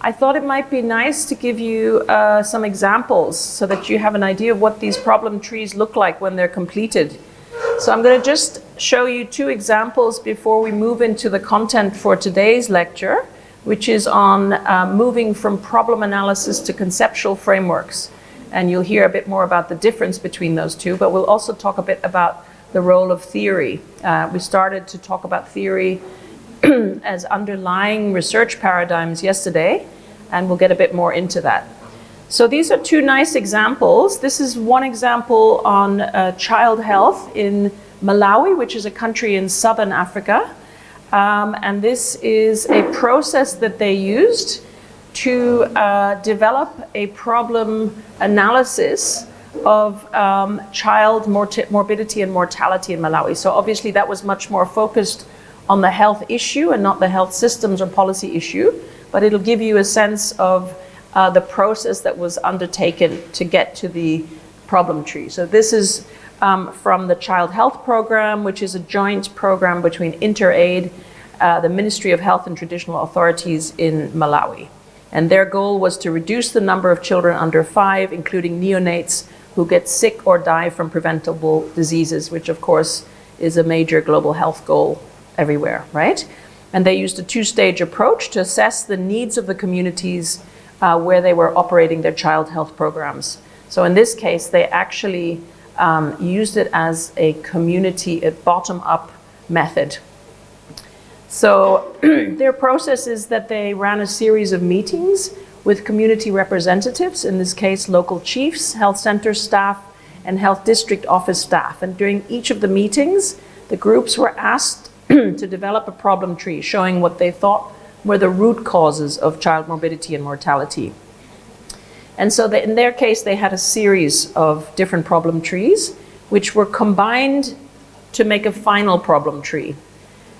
I thought it might be nice to give you some examples so that you have an idea of what these problem trees look like when they're completed. So I'm going to just show you two examples before we move into the content for today's lecture, which is on moving from problem analysis to conceptual frameworks. And you'll hear a bit more about the difference between those two, but we'll also talk a bit about the role of theory. We started to talk about theory as underlying research paradigms yesterday, and we'll get a bit more into that. So these are two nice examples. This is one example on child health in Malawi, which is a country in southern Africa. And this is a process that they used to develop a problem analysis of child morbidity and mortality in Malawi. So obviously that was much more focused on the health issue and not the health systems or policy issue, but it'll give you a sense of the process that was undertaken to get to the problem tree. So this is from the Child Health Program, which is a joint program between InterAid, the Ministry of Health and Traditional Authorities in Malawi. And their goal was to reduce the number of children under 5, including neonates, who get sick or die from preventable diseases, which of course is a major global health goal everywhere, right? And they used a two-stage approach to assess the needs of the communities where they were operating their child health programs. So in this case, they actually used it as a community, a bottom-up method. So their process is that they ran a series of meetings with community representatives, in this case, local chiefs, health center staff, and health district office staff. And during each of the meetings, the groups were asked to develop a problem tree showing what they thought were the root causes of child morbidity and mortality. And so in their case, they had a series of different problem trees, which were combined to make a final problem tree.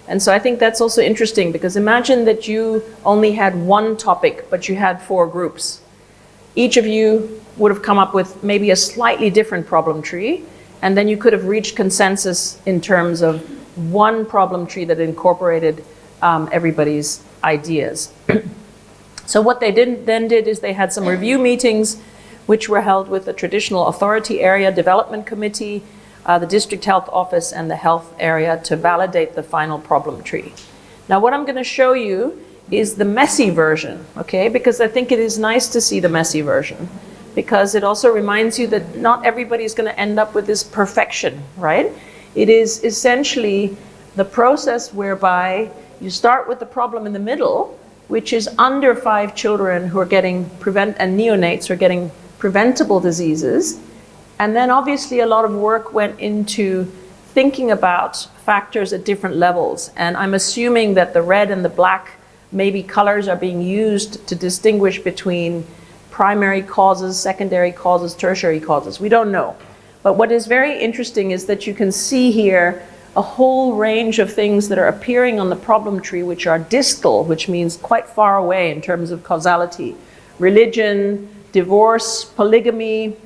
And so I think that's also interesting, because imagine that you only had one topic, but you had 4 groups. Each of you would have come up with maybe a slightly different problem tree, and then you could have reached consensus in terms of one problem tree that incorporated everybody's ideas. So what they then did is they had some review meetings, which were held with the Traditional Authority Area Development Committee, the District Health Office, and the health area to validate the final problem tree. Now what I'm going to show you is the messy version, okay? Because I think it is nice to see the messy version, because it also reminds you that not everybody is going to end up with this perfection, right? It is essentially the process whereby you start with the problem in the middle, which is under 5 children who are getting and neonates who are getting preventable diseases. And then obviously a lot of work went into thinking about factors at different levels. And I'm assuming that the red and the black maybe colors are being used to distinguish between primary causes, secondary causes, tertiary causes. We don't know. But what is very interesting is that you can see here a whole range of things that are appearing on the problem tree, which are distal, which means quite far away in terms of causality. Religion, divorce, polygamy,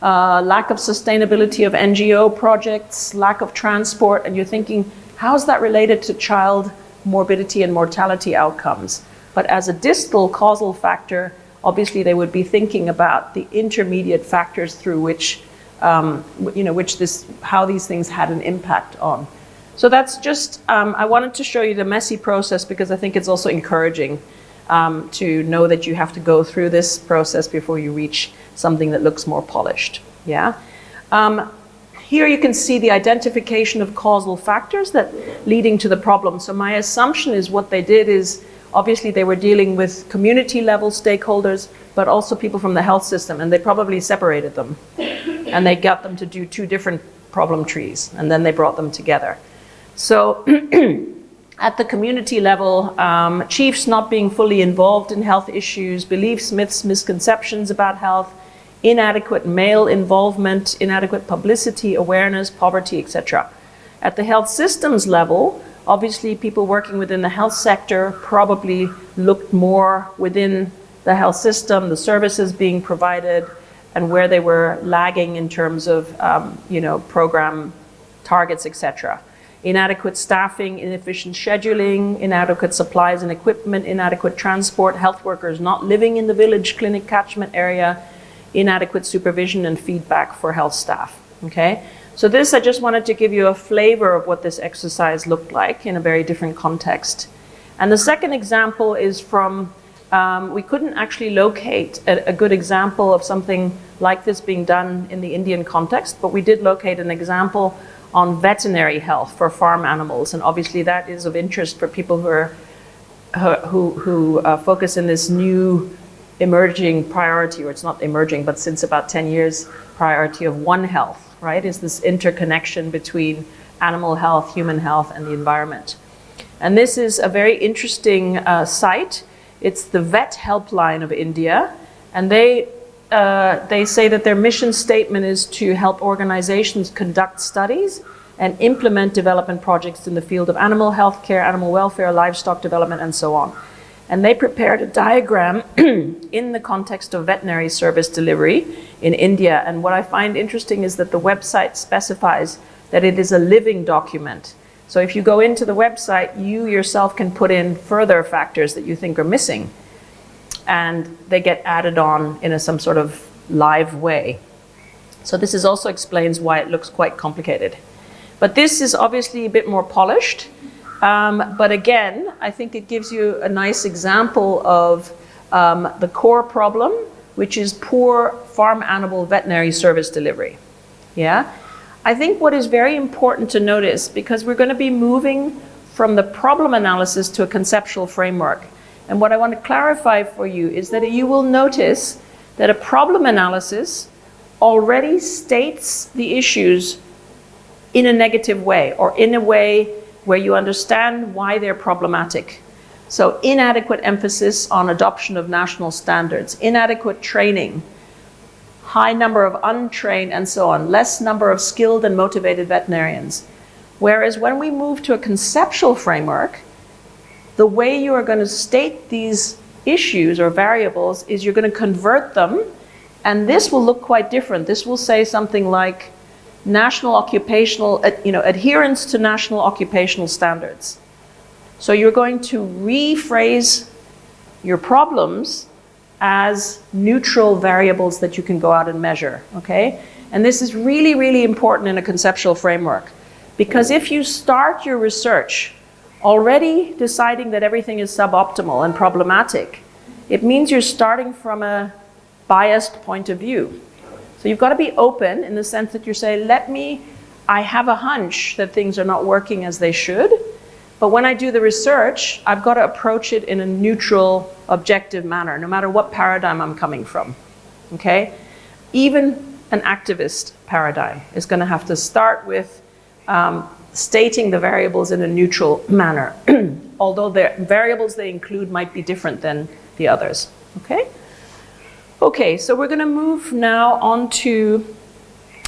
lack of sustainability of NGO projects, lack of transport, and you're thinking, how is that related to child morbidity and mortality outcomes? But as a distal causal factor, obviously they would be thinking about the intermediate factors through which how these things had an impact on. So that's just, I wanted to show you the messy process, because I think it's also encouraging to know that you have to go through this process before you reach something that looks more polished, yeah? Here you can see the identification of causal factors that leading to the problem. So my assumption is what they did is, obviously they were dealing with community level stakeholders, but also people from the health system, and they probably separated them. And they got them to do 2 different problem trees, and then they brought them together. So at the community level, chiefs not being fully involved in health issues, beliefs, myths, misconceptions about health, inadequate male involvement, inadequate publicity, awareness, poverty, etc. At the health systems level, obviously people working within the health sector probably looked more within the health system, the services being provided, and where they were lagging in terms of program targets, etc. inadequate staffing, inefficient scheduling, inadequate supplies and equipment, inadequate transport, health workers not living in the village clinic catchment area, inadequate supervision and feedback for health staff. Okay? So this, I just wanted to give you a flavor of what this exercise looked like in a very different context. And the second example is from, we couldn't actually locate a good example of something like this being done in the Indian context, but we did locate an example on veterinary health for farm animals. And obviously that is of interest for people who focus in this new emerging priority, or it's not emerging, but since about 10 years, priority of One Health. Right, is this interconnection between animal health, human health, and the environment. And this is a very interesting site. It's the Vet Helpline of India, and they say that their mission statement is to help organizations conduct studies and implement development projects in the field of animal health care, animal welfare, livestock development, and so on. And they prepared a diagram in the context of veterinary service delivery in India. And what I find interesting is that the website specifies that it is a living document. So if you go into the website, you yourself can put in further factors that you think are missing. And they get added on in some sort of live way. So this is also explains why it looks quite complicated. But this is obviously a bit more polished. But again, I think it gives you a nice example of the core problem, which is poor farm animal veterinary service delivery. Yeah? I think what is very important to notice, because we're going to be moving from the problem analysis to a conceptual framework. And what I want to clarify for you is that you will notice that a problem analysis already states the issues in a negative way, or in a way where you understand why they're problematic. So inadequate emphasis on adoption of national standards, inadequate training, high number of untrained and so on, less number of skilled and motivated veterinarians. Whereas when we move to a conceptual framework, the way you are going to state these issues or variables is you're going to convert them, and this will look quite different. This will say something like national occupational, adherence to national occupational standards. So you're going to rephrase your problems as neutral variables that you can go out and measure, okay? And this is really, really important in a conceptual framework, because if you start your research already deciding that everything is suboptimal and problematic, it means you're starting from a biased point of view. So you've got to be open in the sense that you say, I have a hunch that things are not working as they should, but when I do the research, I've got to approach it in a neutral, objective manner, no matter what paradigm I'm coming from, okay? Even an activist paradigm is going to have to start with stating the variables in a neutral manner, although the variables they include might be different than the others, okay? Okay, so we're going to move now on to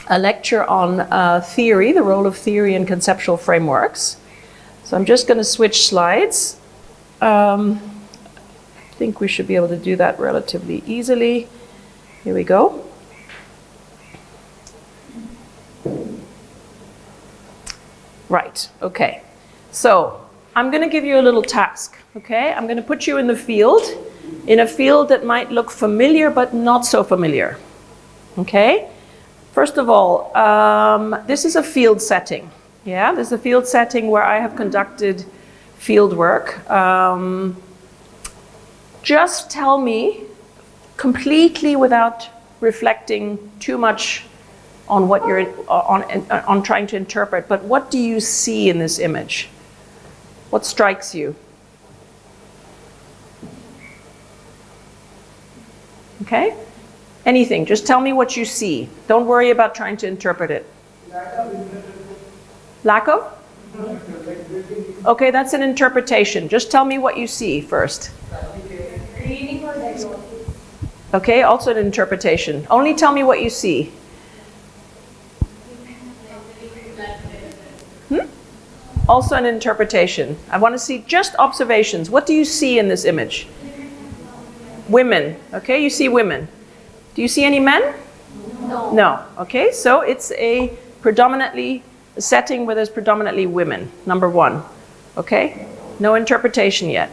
a lecture on theory, the role of theory in conceptual frameworks. So I'm just going to switch slides. I think we should be able to do that relatively easily. Here we go. Right, okay. So I'm going to give you a little task, okay? I'm going to put you in a field that might look familiar but not so familiar, okay? First of all, this is a field setting, yeah? This is a field setting where I have conducted field work. Just tell me, completely without reflecting too much on what you're on trying to interpret, but what do you see in this image? What strikes you? Okay? Anything, just tell me what you see. Don't worry about trying to interpret it. Lack of? Okay, that's an interpretation. Just tell me what you see first. Okay, also an interpretation. Only tell me what you see. Also an interpretation. I want to see just observations. What do you see in this image? Women. Okay, you see women. Do you see any men? No. No. Okay, so it's a predominantly a setting where there's predominantly women, number one. Okay? No interpretation yet.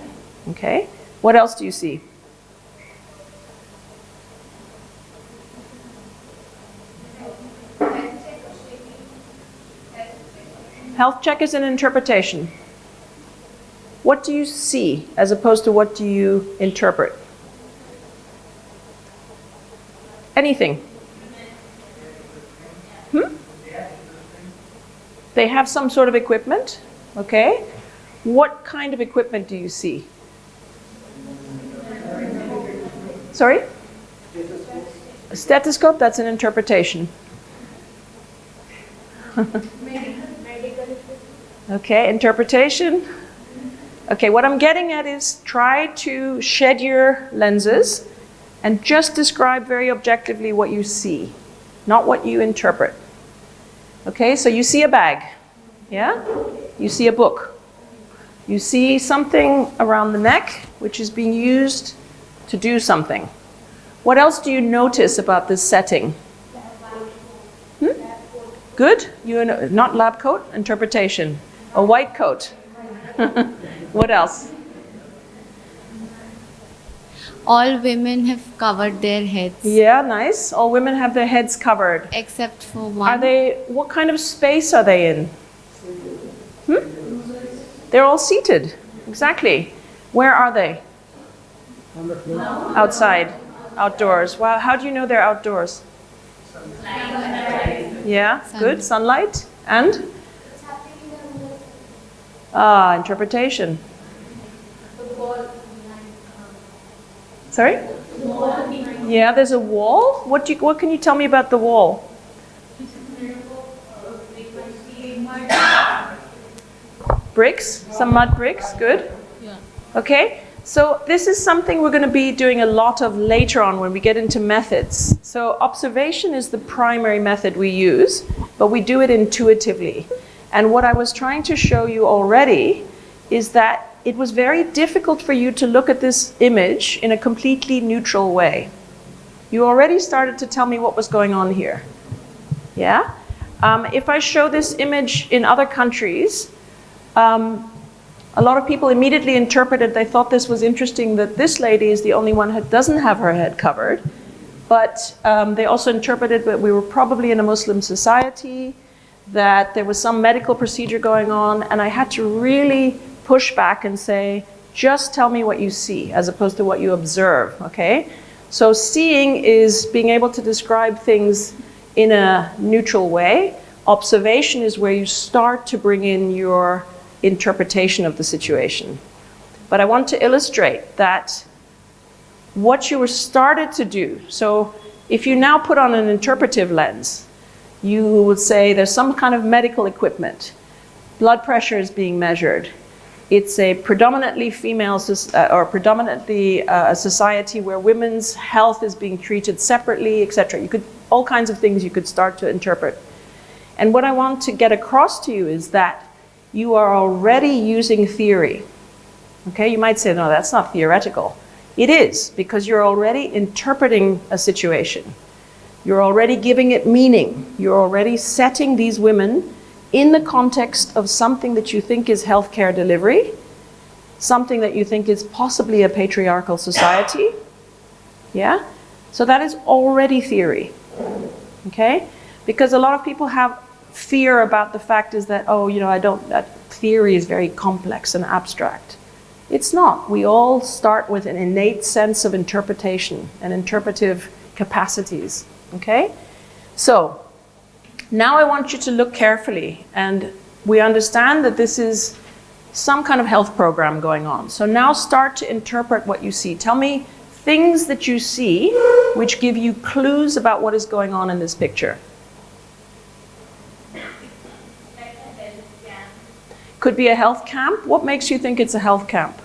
Okay? What else do you see? Health check is an interpretation. What do you see as opposed to what do you interpret? Anything? They have some sort of equipment, okay? What kind of equipment do you see? Sorry? A stethoscope, that's an interpretation. Okay, interpretation. Okay, what I'm getting at is try to shed your lenses and just describe very objectively what you see, not what you interpret. Okay, so you see a bag, yeah? You see a book. You see something around the neck which is being used to do something. What else do you notice about this setting? Good? Not lab coat, interpretation. A white coat. What else? All women have covered their heads. Yeah, nice. All women have their heads covered. Except for one. What kind of space are they in? They're all seated. Exactly. Where are they? Outside. Outdoors. Wow, how do you know they're outdoors? Yeah, good. Sunlight. And? Interpretation. Sorry? Yeah, there's a wall. What can you tell me about the wall? Bricks, some mud bricks, good. Okay, so this is something we're going to be doing a lot of later on when we get into methods. So observation is the primary method we use, but we do it intuitively. And what I was trying to show you already is that it was very difficult for you to look at this image in a completely neutral way. You already started to tell me what was going on here. Yeah? If I show this image in other countries, a lot of people immediately interpreted, they thought this was interesting that this lady is the only one who doesn't have her head covered. But they also interpreted that we were probably in a Muslim society, that there was some medical procedure going on, and I had to really push back and say, just tell me what you see, as opposed to what you observe, okay? So seeing is being able to describe things in a neutral way. Observation is where you start to bring in your interpretation of the situation. But I want to illustrate that what you were started to do, so if you now put on an interpretive lens, you would say there's some kind of medical equipment. Blood pressure is being measured. It's a predominantly female, or predominantly a society where women's health is being treated separately, etc. All kinds of things you could start to interpret. And what I want to get across to you is that you are already using theory. Okay, you might say, no, that's not theoretical. It is, because you're already interpreting a situation. You're already giving it meaning. You're already setting these women in the context of something that you think is healthcare delivery, something that you think is possibly a patriarchal society. Yeah? So that is already theory. Okay? Because a lot of people have fear about the fact is that, oh, you know, that theory is very complex and abstract. It's not. We all start with an innate sense of interpretation and interpretive capacities. Okay? So, now I want you to look carefully, and we understand that this is some kind of health program going on. So now start to interpret what you see. Tell me things that you see which give you clues about what is going on in this picture. Could be a health camp. What makes you think it's a health camp?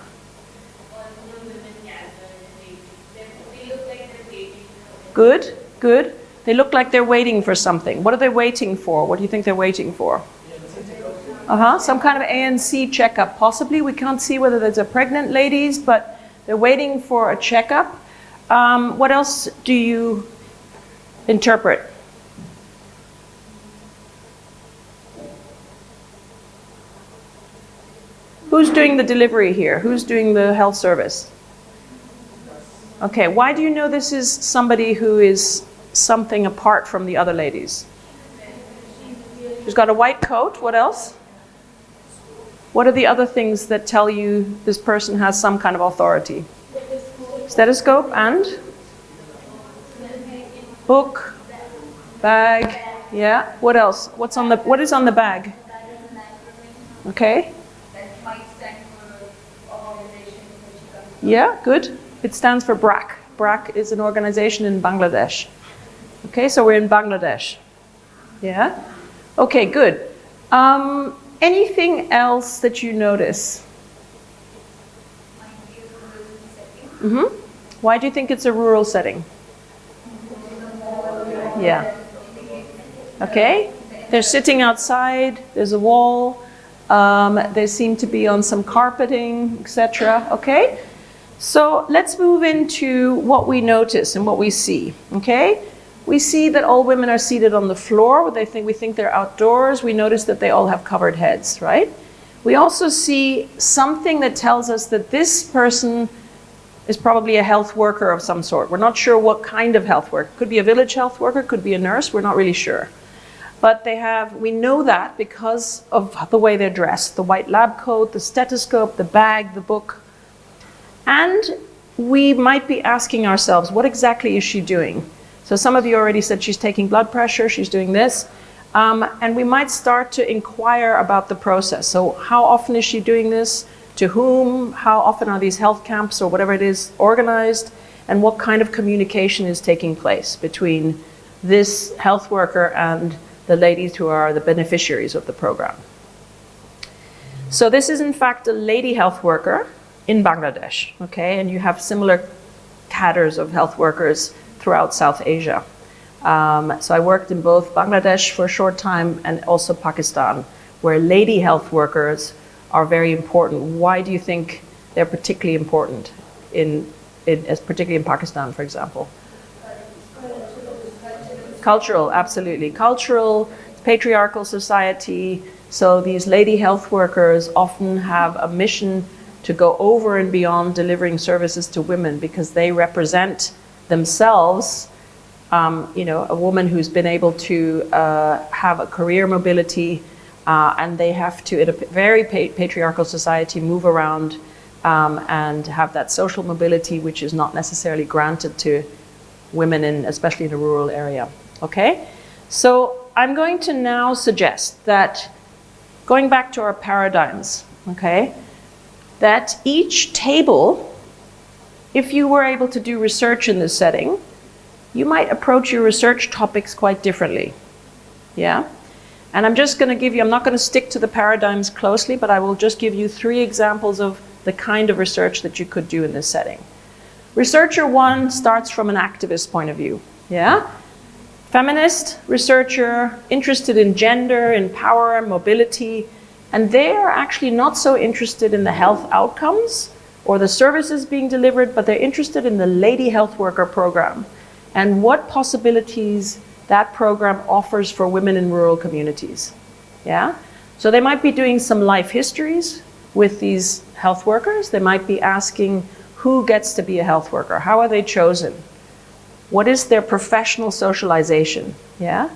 Good, good. They look like they're waiting for something. What are they waiting for? What do you think they're waiting for? Some kind of ANC checkup. Possibly, we can't see whether there's a pregnant ladies, but they're waiting for a checkup. What else do you interpret? who's doing the delivery here? Who's doing the health service? Okay, why do you know this is somebody who is something apart from the other ladies? She's got a white coat. What else? What are the other things that tell you this person has some kind of authority? Stethoscope and? Book, bag, yeah. What else? What is on the bag? Okay. Yeah, good. It stands for BRAC. BRAC is an organization in Bangladesh. Okay, so we're in Bangladesh. Yeah. Okay, good. Anything else that you notice? Mm-hmm. Why do you think it's a rural setting? Yeah. Okay. They're sitting outside. There's a wall. They seem to be on some carpeting, etc. Okay. So let's move into what we notice and what we see. Okay. We see that all women are seated on the floor. We think they're outdoors. We notice that they all have covered heads, right? We also see something that tells us that this person is probably a health worker of some sort. We're not sure what kind of health worker. Could be a village health worker, could be a nurse. We're not really sure. But we know that because of the way they're dressed. The white lab coat, the stethoscope, the bag, the book. And we might be asking ourselves, what exactly is she doing? So some of you already said she's taking blood pressure, she's doing this. And we might start to inquire about the process. So how often is she doing this? To whom? How often are these health camps or whatever it is organized? And what kind of communication is taking place between this health worker and the ladies who are the beneficiaries of the program? So this is in fact a lady health worker in Bangladesh, okay? And you have similar cadres of health workers throughout South Asia. So I worked in both Bangladesh for a short time and also Pakistan, where lady health workers are very important. Why do you think they're particularly important, particularly in Pakistan, for example? Cultural, absolutely. Cultural, patriarchal society. So these lady health workers often have a mission to go over and beyond delivering services to women because they represent themselves, a woman who's been able to have a career mobility, and they have to, in a very patriarchal society, move around and have that social mobility, which is not necessarily granted to women, especially in a rural area. Okay? So I'm going to now suggest that, going back to our paradigms, okay, that each table, if you were able to do research in this setting, you might approach your research topics quite differently. Yeah? And I'm just going to give you, I'm not going to stick to the paradigms closely, but I will just give you 3 examples of the kind of research that you could do in this setting. Researcher 1 starts from an activist point of view. Yeah? Feminist researcher, interested in gender, in power, mobility, and they are actually not so interested in the health outcomes or the services being delivered, but they're interested in the lady health worker program and what possibilities that program offers for women in rural communities. Yeah? So they might be doing some life histories with these health workers. They might be asking who gets to be a health worker? How are they chosen? What is their professional socialization? Yeah?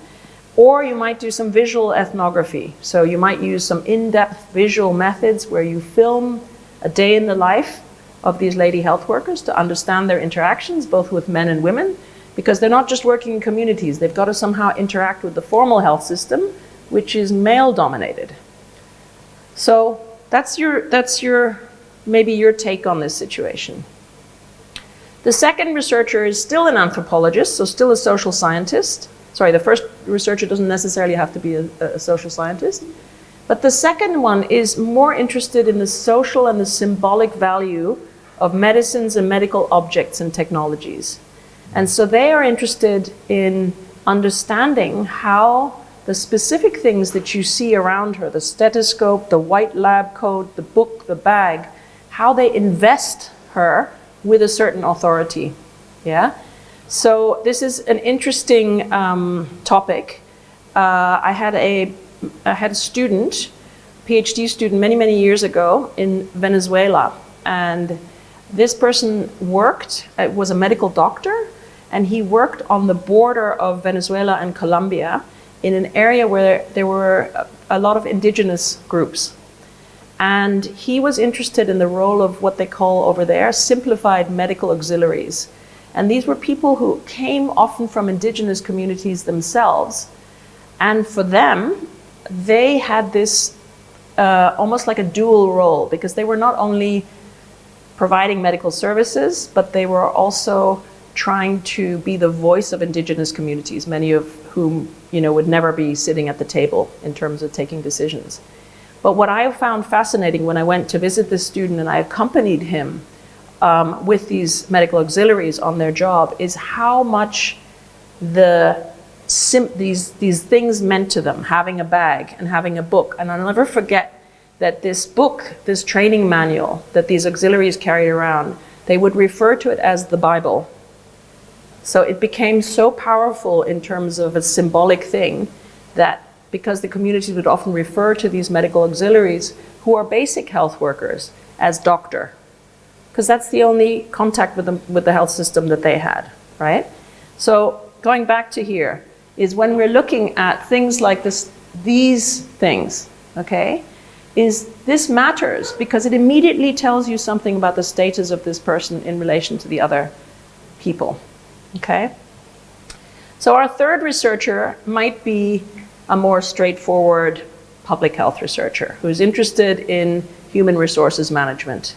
Or you might do some visual ethnography. So you might use some in-depth visual methods where you film a day in the life of these lady health workers to understand their interactions, both with men and women, because they're not just working in communities. They've got to somehow interact with the formal health system, which is male-dominated. So that's maybe your take on this situation. The second researcher is still an anthropologist, so still a social scientist. Sorry, the first researcher doesn't necessarily have to be a social scientist. But the second one is more interested in the social and the symbolic value of medicines and medical objects and technologies. And so they are interested in understanding how the specific things that you see around her, the stethoscope, the white lab coat, the book, the bag, how they invest her with a certain authority. Yeah? So this is an interesting topic. I had a student PhD student many, many years ago in Venezuela. And this person was a medical doctor, and he worked on the border of Venezuela and Colombia in an area where there were a lot of indigenous groups. And he was interested in the role of what they call over there simplified medical auxiliaries. And these were people who came often from indigenous communities themselves. And for them, they had this almost like a dual role, because they were not only providing medical services, but they were also trying to be the voice of indigenous communities, many of whom, would never be sitting at the table in terms of taking decisions. But what I found fascinating when I went to visit this student and I accompanied him with these medical auxiliaries on their job is how much these things meant to them, having a bag and having a book. And I'll never forget that this book, this training manual that these auxiliaries carried around, they would refer to it as the Bible. So it became so powerful in terms of a symbolic thing that because the communities would often refer to these medical auxiliaries, who are basic health workers, as doctor, because that's the only contact with the health system that they had, right? So going back to here is when we're looking at things like these things, okay, is this matters because it immediately tells you something about the status of this person in relation to the other people, okay? So our third researcher might be a more straightforward public health researcher who's interested in human resources management.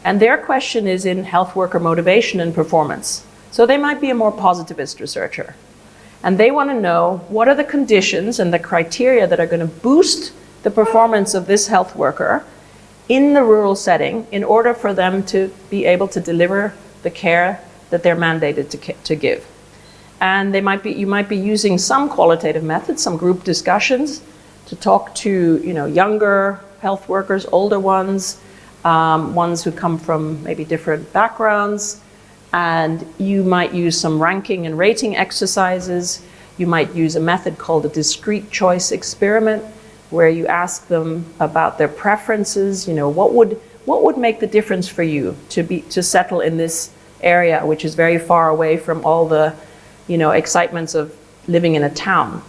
And their question is in health worker motivation and performance. So they might be a more positivist researcher. And they want to know what are the conditions and the criteria that are going to boost the performance of this health worker in the rural setting in order for them to be able to deliver the care that they're mandated to give. And you might be using some qualitative methods, some group discussions to talk to younger health workers, older ones, ones who come from maybe different backgrounds. And you might use some ranking and rating exercises. You might use a method called a discrete choice experiment, where you ask them about their preferences. What would make the difference for you to settle in this area, which is very far away from all the excitements of living in a town?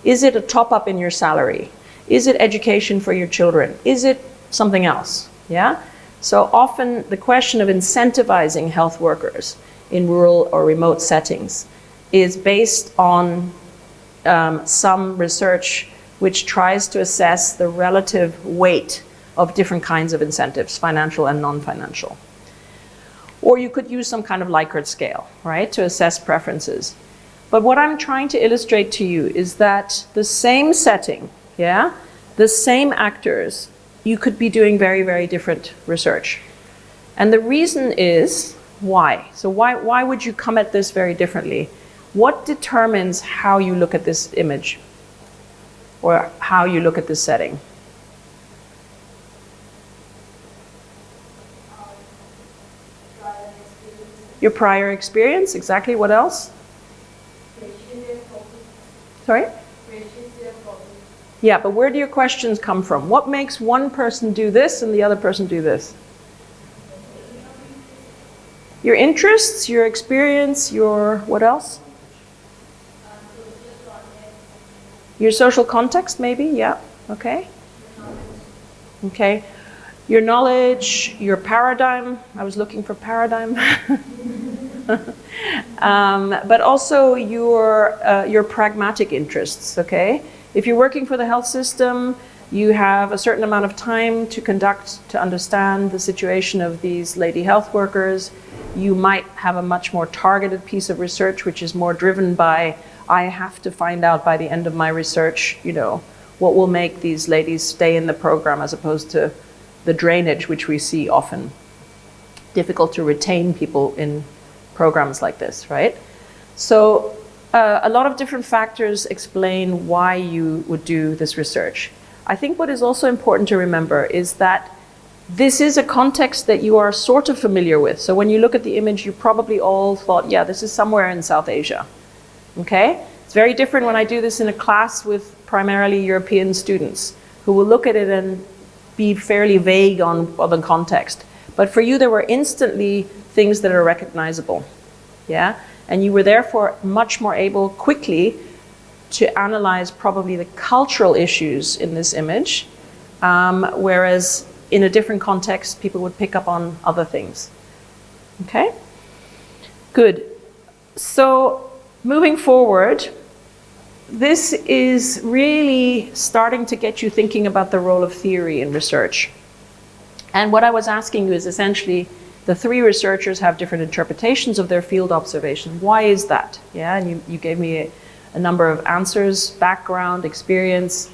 Is it a top up in your salary? Is it education for your children? Is it something else? Yeah. So often the question of incentivizing health workers in rural or remote settings is based on some research which tries to assess the relative weight of different kinds of incentives, financial and non-financial. Or you could use some kind of Likert scale, right, to assess preferences. But what I'm trying to illustrate to you is that the same setting, yeah, the same actors, you could be doing very, very different research. And the reason is why? So why would you come at this very differently? What determines how you look at this image or how you look at this setting? Your prior experience, exactly. What else? Sorry? Yeah, but where do your questions come from? What makes one person do this and the other person do this? Your interests, your experience, your what else? Your social context, maybe, yeah, okay. Okay. Your knowledge, your paradigm. I was looking for paradigm. But also your pragmatic interests, okay? If you're working for the health system, you have a certain amount of time to understand the situation of these lady health workers. You might have a much more targeted piece of research, which is more driven by, I have to find out by the end of my research, what will make these ladies stay in the program, as opposed to the drainage, which we see often. Difficult to retain people in programs like this, right? So a lot of different factors explain why you would do this research. I think what is also important to remember is that this is a context that you are sort of familiar with. So when you look at the image, you probably all thought, yeah, this is somewhere in South Asia, okay? It's very different when I do this in a class with primarily European students. who will look at it and be fairly vague on the context. But for you, there were instantly things that are recognizable, yeah? And you were therefore much more able quickly to analyze probably the cultural issues in this image, whereas in a different context, people would pick up on other things. Okay? Good. So moving forward, this is really starting to get you thinking about the role of theory in research. And what I was asking you is essentially, the three researchers have different interpretations of their field observation. Why is that? Yeah, and you gave me a number of answers, background, experience,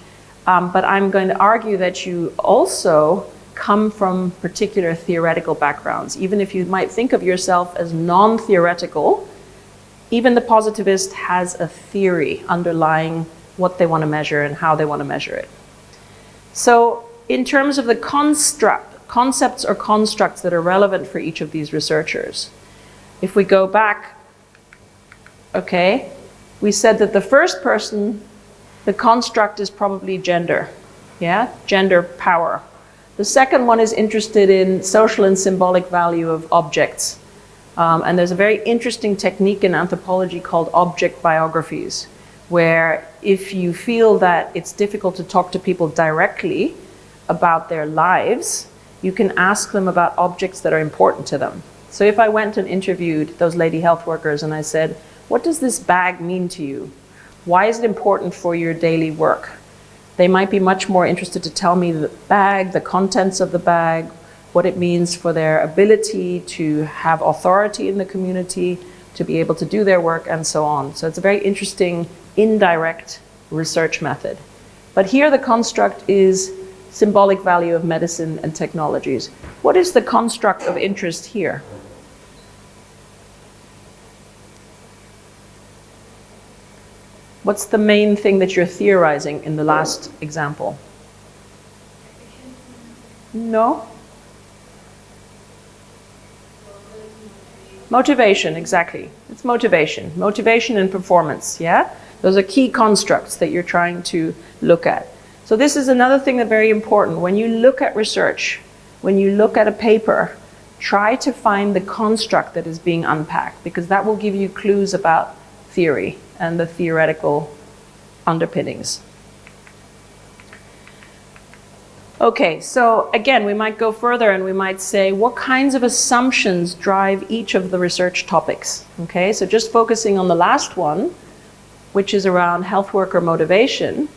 but I'm going to argue that you also come from particular theoretical backgrounds. Even if you might think of yourself as non-theoretical, even the positivist has a theory underlying what they want to measure and how they want to measure it. So in terms of the concepts or constructs that are relevant for each of these researchers, if we go back, okay, we said that the first person, the construct is probably gender, yeah, gender power. The second one is interested in social and symbolic value of objects. And there's a very interesting technique in anthropology called object biographies, where if you feel that it's difficult to talk to people directly about their lives, you can ask them about objects that are important to them. So if I went and interviewed those lady health workers and I said, what does this bag mean to you? Why is it important for your daily work? They might be much more interested to tell me the bag, the contents of the bag, what it means for their ability to have authority in the community, to be able to do their work, and so on. So it's a very interesting indirect research method. But here the construct is symbolic value of medicine and technologies. What is the construct of interest here? What's the main thing that you're theorizing in the last example? No? Motivation, exactly. It's motivation. Motivation and performance, yeah? Those are key constructs that you're trying to look at. So this is another thing that's very important. When you look at research, when you look at a paper, try to find the construct that is being unpacked, because that will give you clues about theory and the theoretical underpinnings. Okay, so again, we might go further and we might say, what kinds of assumptions drive each of the research topics? Okay, so just focusing on the last one, which is around health worker motivation,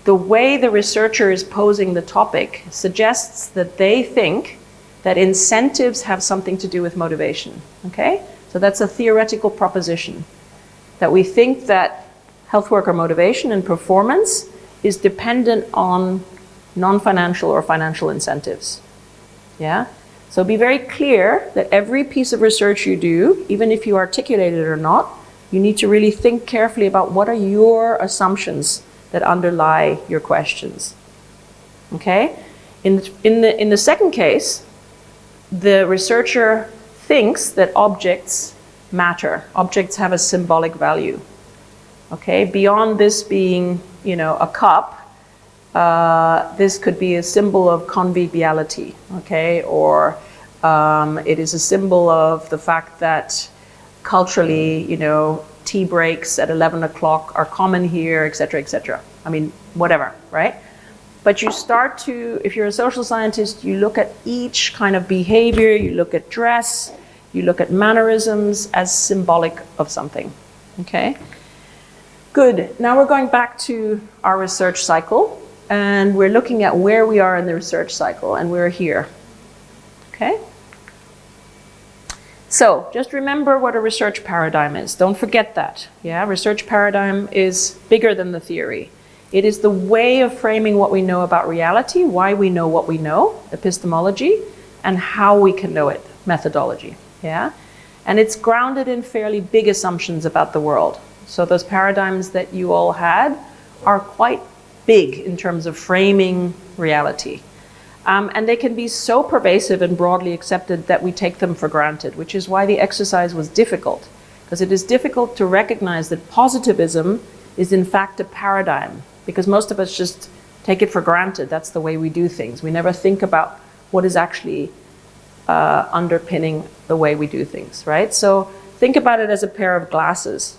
the way the researcher is posing the topic suggests that they think that incentives have something to do with motivation. Okay, so that's a theoretical proposition, that we think that health worker motivation and performance is dependent on non-financial or financial incentives. Yeah? So be very clear that every piece of research you do, even if you articulate it or not, you need to really think carefully about what are your assumptions that underlie your questions. Okay? In the second case, the researcher thinks that objects matter. Objects have a symbolic value. Okay? Beyond this being, you know, a cup, this could be a symbol of conviviality, okay? Or it is a symbol of the fact that culturally, you know, tea breaks at 11 o'clock are common here, et cetera, et cetera. I mean, whatever, right? But you start to, if you're a social scientist, you look at each kind of behavior, you look at dress, you look at mannerisms as symbolic of something, okay? Good, now we're going back to our research cycle. And we're looking at where we are in the research cycle, and we're here. Okay? So just remember what a research paradigm is. Don't forget that. Yeah, research paradigm is bigger than the theory. It is the way of framing what we know about reality, why we know what we know, epistemology, and how we can know it, methodology. Yeah? And it's grounded in fairly big assumptions about the world. So those paradigms that you all had are quite big in terms of framing reality. And they can be so pervasive and broadly accepted that we take them for granted, which is why the exercise was difficult, because it is difficult to recognize that positivism is in fact a paradigm, because most of us just take it for granted. That's the way we do things. We never think about what is actually underpinning the way we do things, right? So think about it as a pair of glasses.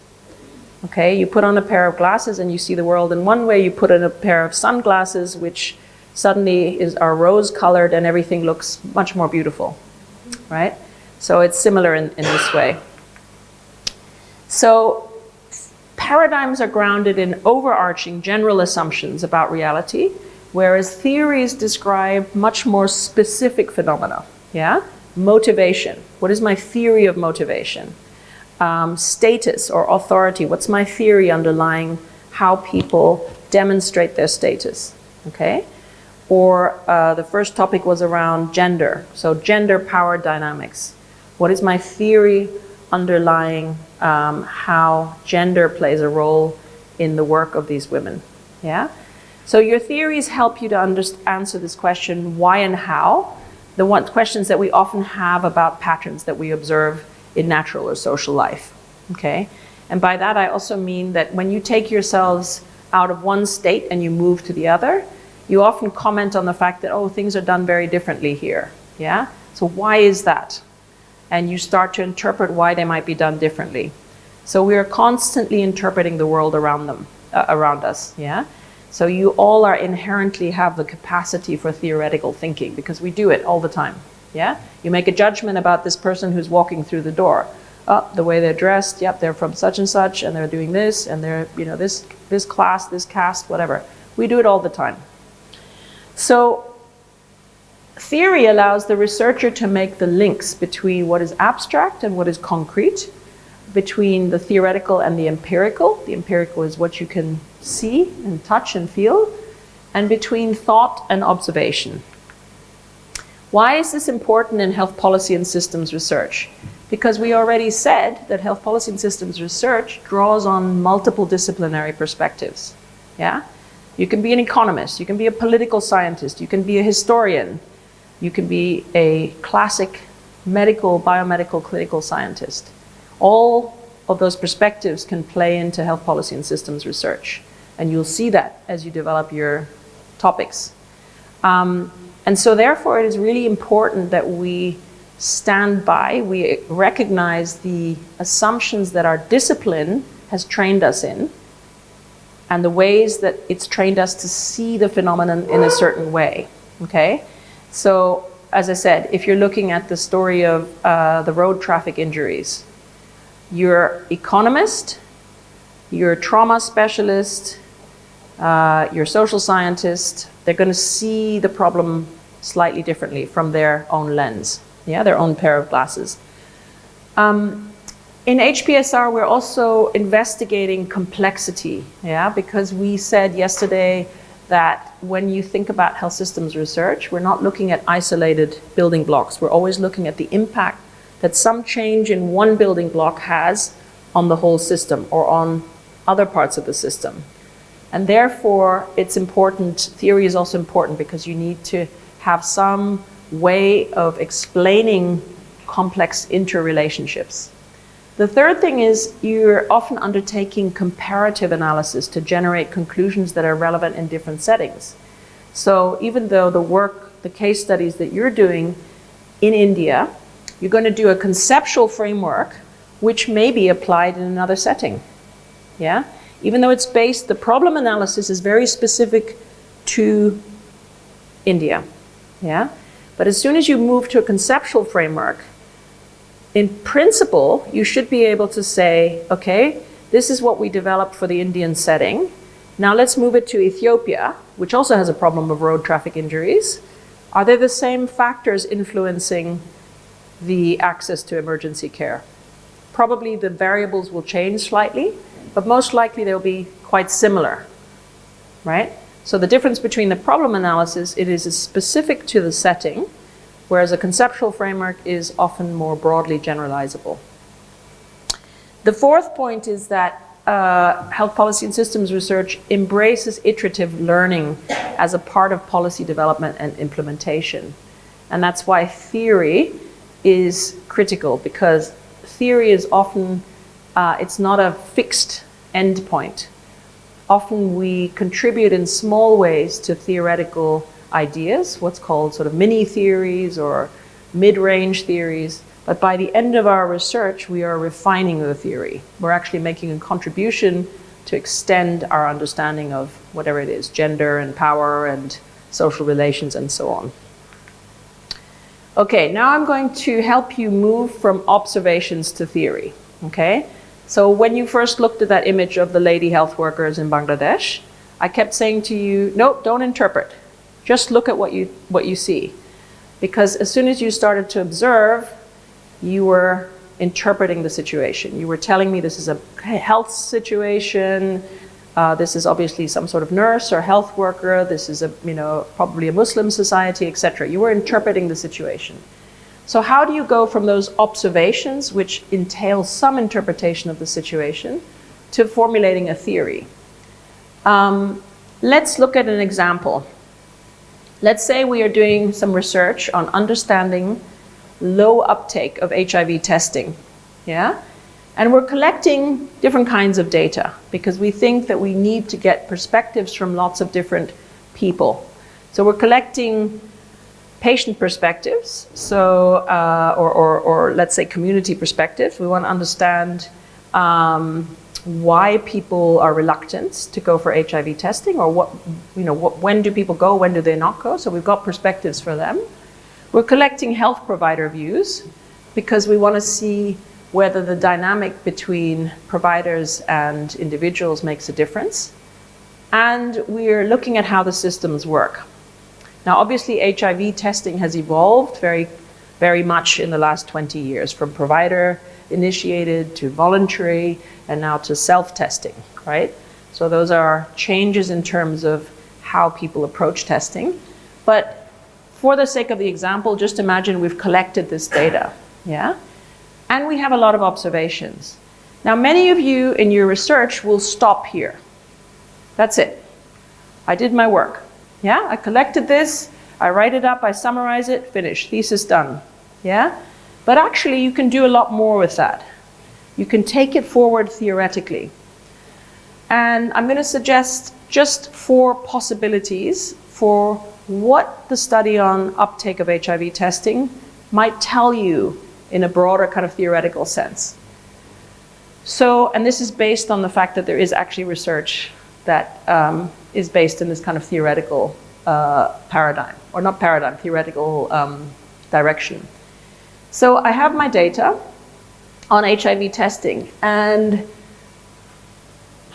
Okay, you put on a pair of glasses and you see the world in one way. You put on a pair of sunglasses, which suddenly are rose-colored, and everything looks much more beautiful, right? So it's similar in this way. So paradigms are grounded in overarching general assumptions about reality, whereas theories describe much more specific phenomena. Yeah? Motivation. What is my theory of motivation? Status or authority. What's my theory underlying how people demonstrate their status? Okay? Or the first topic was around gender. So gender power dynamics. What is my theory underlying how gender plays a role in the work of these women? Yeah? So your theories help you to answer this question, why and how, the questions that we often have about patterns that we observe in natural or social life. Okay? And by that I also mean that when you take yourselves out of one state and you move to the other, you often comment on the fact that, oh, things are done very differently here. Yeah? So why is that? And you start to interpret why they might be done differently. So we are constantly interpreting the world around us. Yeah? So you all are inherently have the capacity for theoretical thinking, because we do it all the time. Yeah? You make a judgment about this person who's walking through the door. Oh, the way they're dressed, yep, they're from such and such, and they're doing this, and they're, this class, this caste, whatever. We do it all the time. So theory allows the researcher to make the links between what is abstract and what is concrete, between the theoretical and the empirical. The empirical is what you can see and touch and feel, and between thought and observation. Why is this important in health policy and systems research? Because we already said that health policy and systems research draws on multiple disciplinary perspectives. Yeah? You can be an economist, you can be a political scientist, you can be a historian, you can be a classic biomedical clinical scientist. All of those perspectives can play into health policy and systems research. And you'll see that as you develop your topics. And so therefore it is really important that we stand by, we recognize the assumptions that our discipline has trained us in, and the ways that it's trained us to see the phenomenon in a certain way. Okay? So, as I said, if you're looking at the story of the road traffic injuries, you're economist, you're trauma specialist, you're social scientist, they're going to see the problem slightly differently from their own lens, yeah, their own pair of glasses. In HPSR, we're also investigating complexity, yeah, because we said yesterday that when you think about health systems research, we're not looking at isolated building blocks. We're always looking at the impact that some change in one building block has on the whole system or on other parts of the system. And therefore, it's important, theory is also important because you need to have some way of explaining complex interrelationships. The third thing is you're often undertaking comparative analysis to generate conclusions that are relevant in different settings. So even though the case studies that you're doing in India, you're going to do a conceptual framework which may be applied in another setting. Yeah? Even though it's based, the problem analysis is very specific to India. Yeah? But as soon as you move to a conceptual framework, in principle, you should be able to say, okay, this is what we developed for the Indian setting. Now let's move it to Ethiopia, which also has a problem of road traffic injuries. Are there the same factors influencing the access to emergency care? Probably the variables will change slightly, but most likely they'll be quite similar, right? So the difference between the problem analysis, it is specific to the setting, whereas a conceptual framework is often more broadly generalizable. The fourth point is that health policy and systems research embraces iterative learning as a part of policy development and implementation. And that's why theory is critical, because theory is often, it's not a fixed endpoint. often we contribute in small ways to theoretical ideas, what's called sort of mini theories or mid-range theories. But by the end of our research, we are refining the theory. We're actually making a contribution to extend our understanding of whatever it is, gender and power and social relations and so on. Okay, now I'm going to help you move from observations to theory, okay? So when you first looked at that image of the lady health workers in Bangladesh, I kept saying to you, nope, don't interpret. Just look at what you see. Because as soon as you started to observe, you were interpreting the situation. You were telling me this is a health situation, this is obviously some sort of nurse or health worker, this is probably a Muslim society, etc. You were interpreting the situation. So how do you go from those observations, which entail some interpretation of the situation, to formulating a theory? Let's look at an example. Let's say we are doing some research on understanding low uptake of HIV testing, yeah? And we're collecting different kinds of data because we think that we need to get perspectives from lots of different people. So we're collecting patient perspectives, so, or let's say community perspectives. We want to understand why people are reluctant to go for HIV testing, or when do people go, when do they not go? So we've got perspectives for them. We're collecting health provider views because we want to see whether the dynamic between providers and individuals makes a difference. And we're looking at how the systems work. Now, obviously, HIV testing has evolved very, very much in the last 20 years, from provider-initiated to voluntary, and now to self-testing, right? So those are changes in terms of how people approach testing. But for the sake of the example, just imagine we've collected this data, yeah? And we have a lot of observations. Now, many of you in your research will stop here. That's it. I did my work, yeah? I collected this, I write it up, I summarize it, finish, thesis done, yeah? But actually, you can do a lot more with that. You can take it forward theoretically. And I'm going to suggest just 4 possibilities for what the study on uptake of HIV testing might tell you in a broader kind of theoretical sense. So, and this is based on the fact that there is actually research that is based in this kind of theoretical paradigm, or not paradigm, theoretical direction. So I have my data on HIV testing, and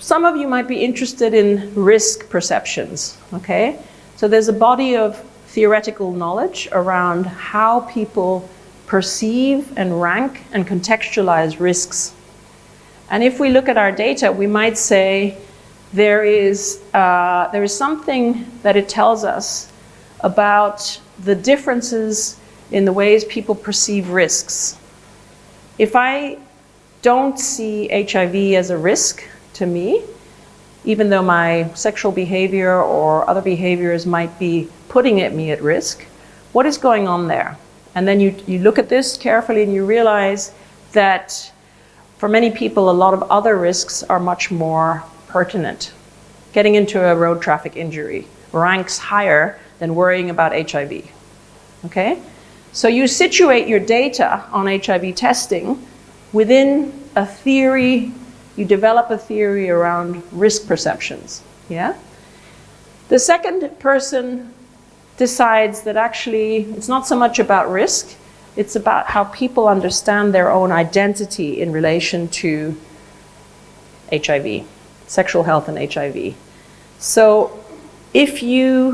some of you might be interested in risk perceptions, okay? So there's a body of theoretical knowledge around how people perceive and rank and contextualize risks. And if we look at our data, we might say there is something that it tells us about the differences in the ways people perceive risks. If I don't see HIV as a risk to me, even though my sexual behavior or other behaviors might be putting me at risk, what is going on there? And then you look at this carefully and you realize that for many people, a lot of other risks are much more pertinent. Getting into a road traffic injury ranks higher than worrying about HIV, okay? So you situate your data on HIV testing within a theory. You develop a theory around risk perceptions, yeah? The second person decides that actually it's not so much about risk, it's about how people understand their own identity in relation to HIV, sexual health and HIV. So if you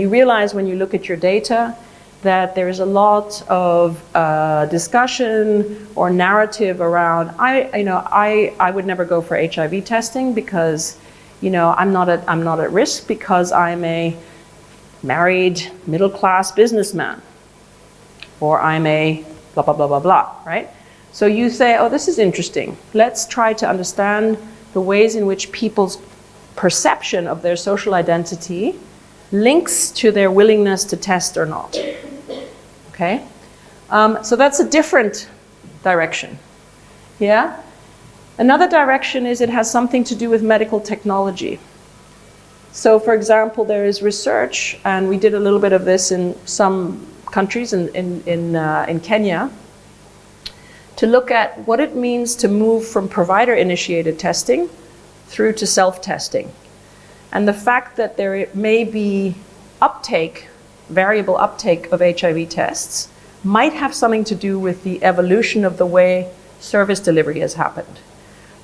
realize when you look at your data that there is a lot of discussion or narrative around, I would never go for HIV testing because, I'm not at risk because I'm a married middle-class businessman, or I'm a blah, blah, blah, blah, blah, right? So you say, oh, this is interesting. Let's try to understand the ways in which people's perception of their social identity links to their willingness to test or not. Okay? So that's a different direction. Yeah? Another direction is it has something to do with medical technology. So, for example, there is research, and we did a little bit of this in some countries in Kenya, to look at what it means to move from provider-initiated testing through to self-testing. And the fact that there may be uptake, variable uptake of HIV tests, might have something to do with the evolution of the way service delivery has happened.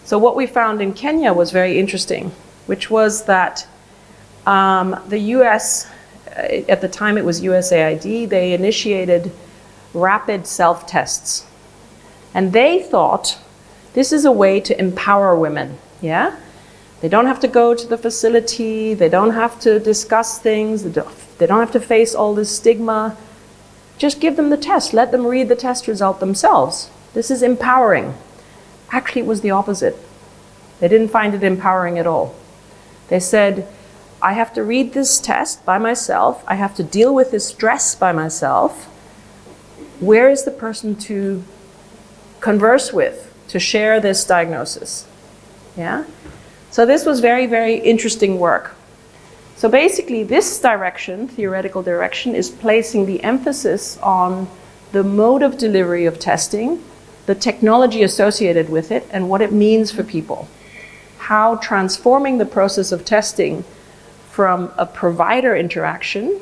So what we found in Kenya was very interesting, which was that the US, at the time it was USAID, they initiated rapid self-tests. And they thought this is a way to empower women, yeah? They don't have to go to the facility, they don't have to discuss things, they don't have to face all this stigma. Just give them the test, let them read the test result themselves. This is empowering. Actually, it was the opposite. They didn't find it empowering at all. They said, I have to read this test by myself, I have to deal with this stress by myself. Where is the person to converse with, to share this diagnosis? Yeah? So this was very, very interesting work. So basically this direction, theoretical direction, is placing the emphasis on the mode of delivery of testing, the technology associated with it, and what it means for people. How transforming the process of testing from a provider interaction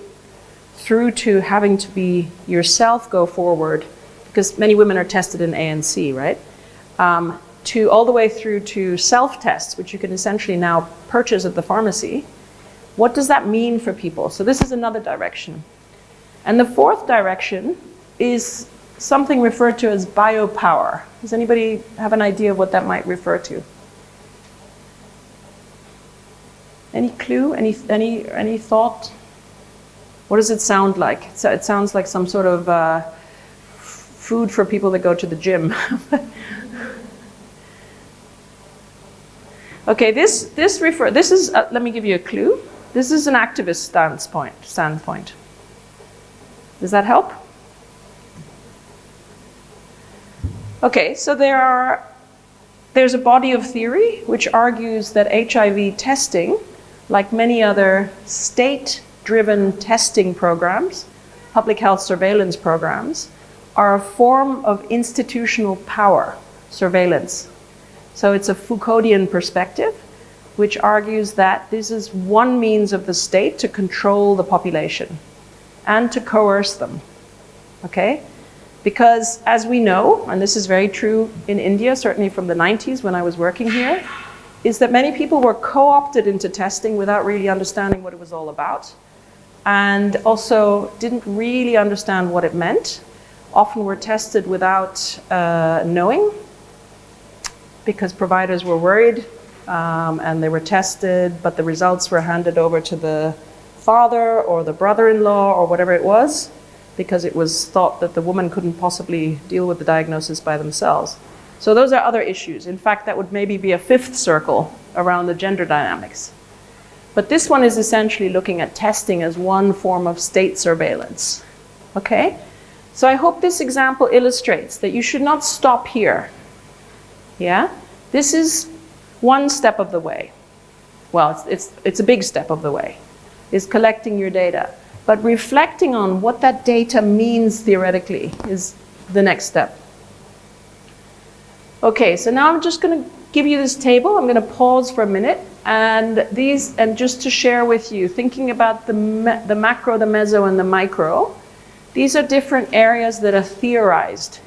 through to having to be yourself go forward, because many women are tested in ANC, right? To all the way through to self-tests, which you can essentially now purchase at the pharmacy. What does that mean for people? So this is another direction. And the fourth direction is something referred to as biopower. Does anybody have an idea of what that might refer to? Any clue? Any thought? What does it sound like? So it sounds like some sort of food for people that go to the gym. Okay, this is let me give you a clue. This is an activist standpoint. Does that help? Okay, so there's a body of theory which argues that HIV testing, like many other state-driven testing programs, public health surveillance programs, are a form of institutional power surveillance. So it's a Foucauldian perspective, which argues that this is one means of the state to control the population and to coerce them, okay? Because as we know, and this is very true in India, certainly from the 90s when I was working here, is that many people were co-opted into testing without really understanding what it was all about, and also didn't really understand what it meant. Often were tested without knowing, because providers were worried and they were tested, but the results were handed over to the father or the brother-in-law or whatever it was, because it was thought that the woman couldn't possibly deal with the diagnosis by themselves. So those are other issues. In fact, that would maybe be a fifth circle around the gender dynamics. But this one is essentially looking at testing as one form of state surveillance. Okay? So I hope this example illustrates that you should not stop here. Yeah? This is one step of the way. Well, it's a big step of the way, is collecting your data. But reflecting on what that data means theoretically is the next step. Okay, so now I'm just going to give you this table. I'm going to pause for a minute, and just to share with you, thinking about the macro, the meso, and the micro, these are different areas that are theorized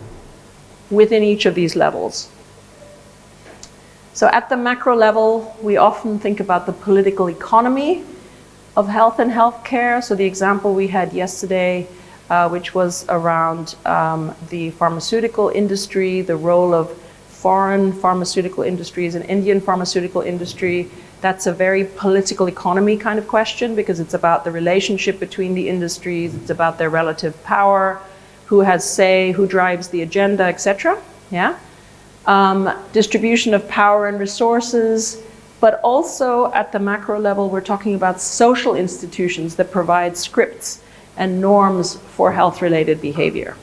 within each of these levels. So at the macro level, we often think about the political economy of health and healthcare. So the example we had yesterday, which was around the pharmaceutical industry, the role of foreign pharmaceutical industries and Indian pharmaceutical industry. That's a very political economy kind of question, because it's about the relationship between the industries, it's about their relative power, who has say, who drives the agenda, etc. Yeah? Distribution of power and resources, but also at the macro level, we're talking about social institutions that provide scripts and norms for health-related behavior.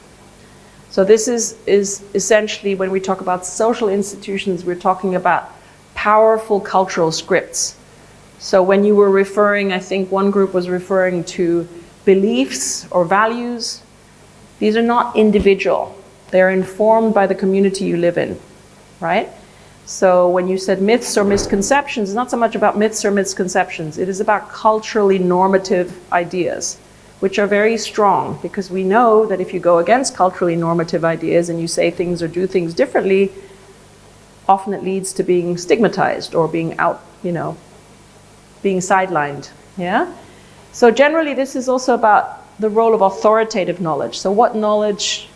So this is essentially, when we talk about social institutions, we're talking about powerful cultural scripts. So when you were referring, I think one group was referring to beliefs or values, these are not individual. They're informed by the community you live in, right? So when you said myths or misconceptions, it's not so much about myths or misconceptions. It is about culturally normative ideas, which are very strong, because we know that if you go against culturally normative ideas and you say things or do things differently, often it leads to being stigmatized or being being sidelined, yeah? So generally this is also about the role of authoritative knowledge. So what knowledge,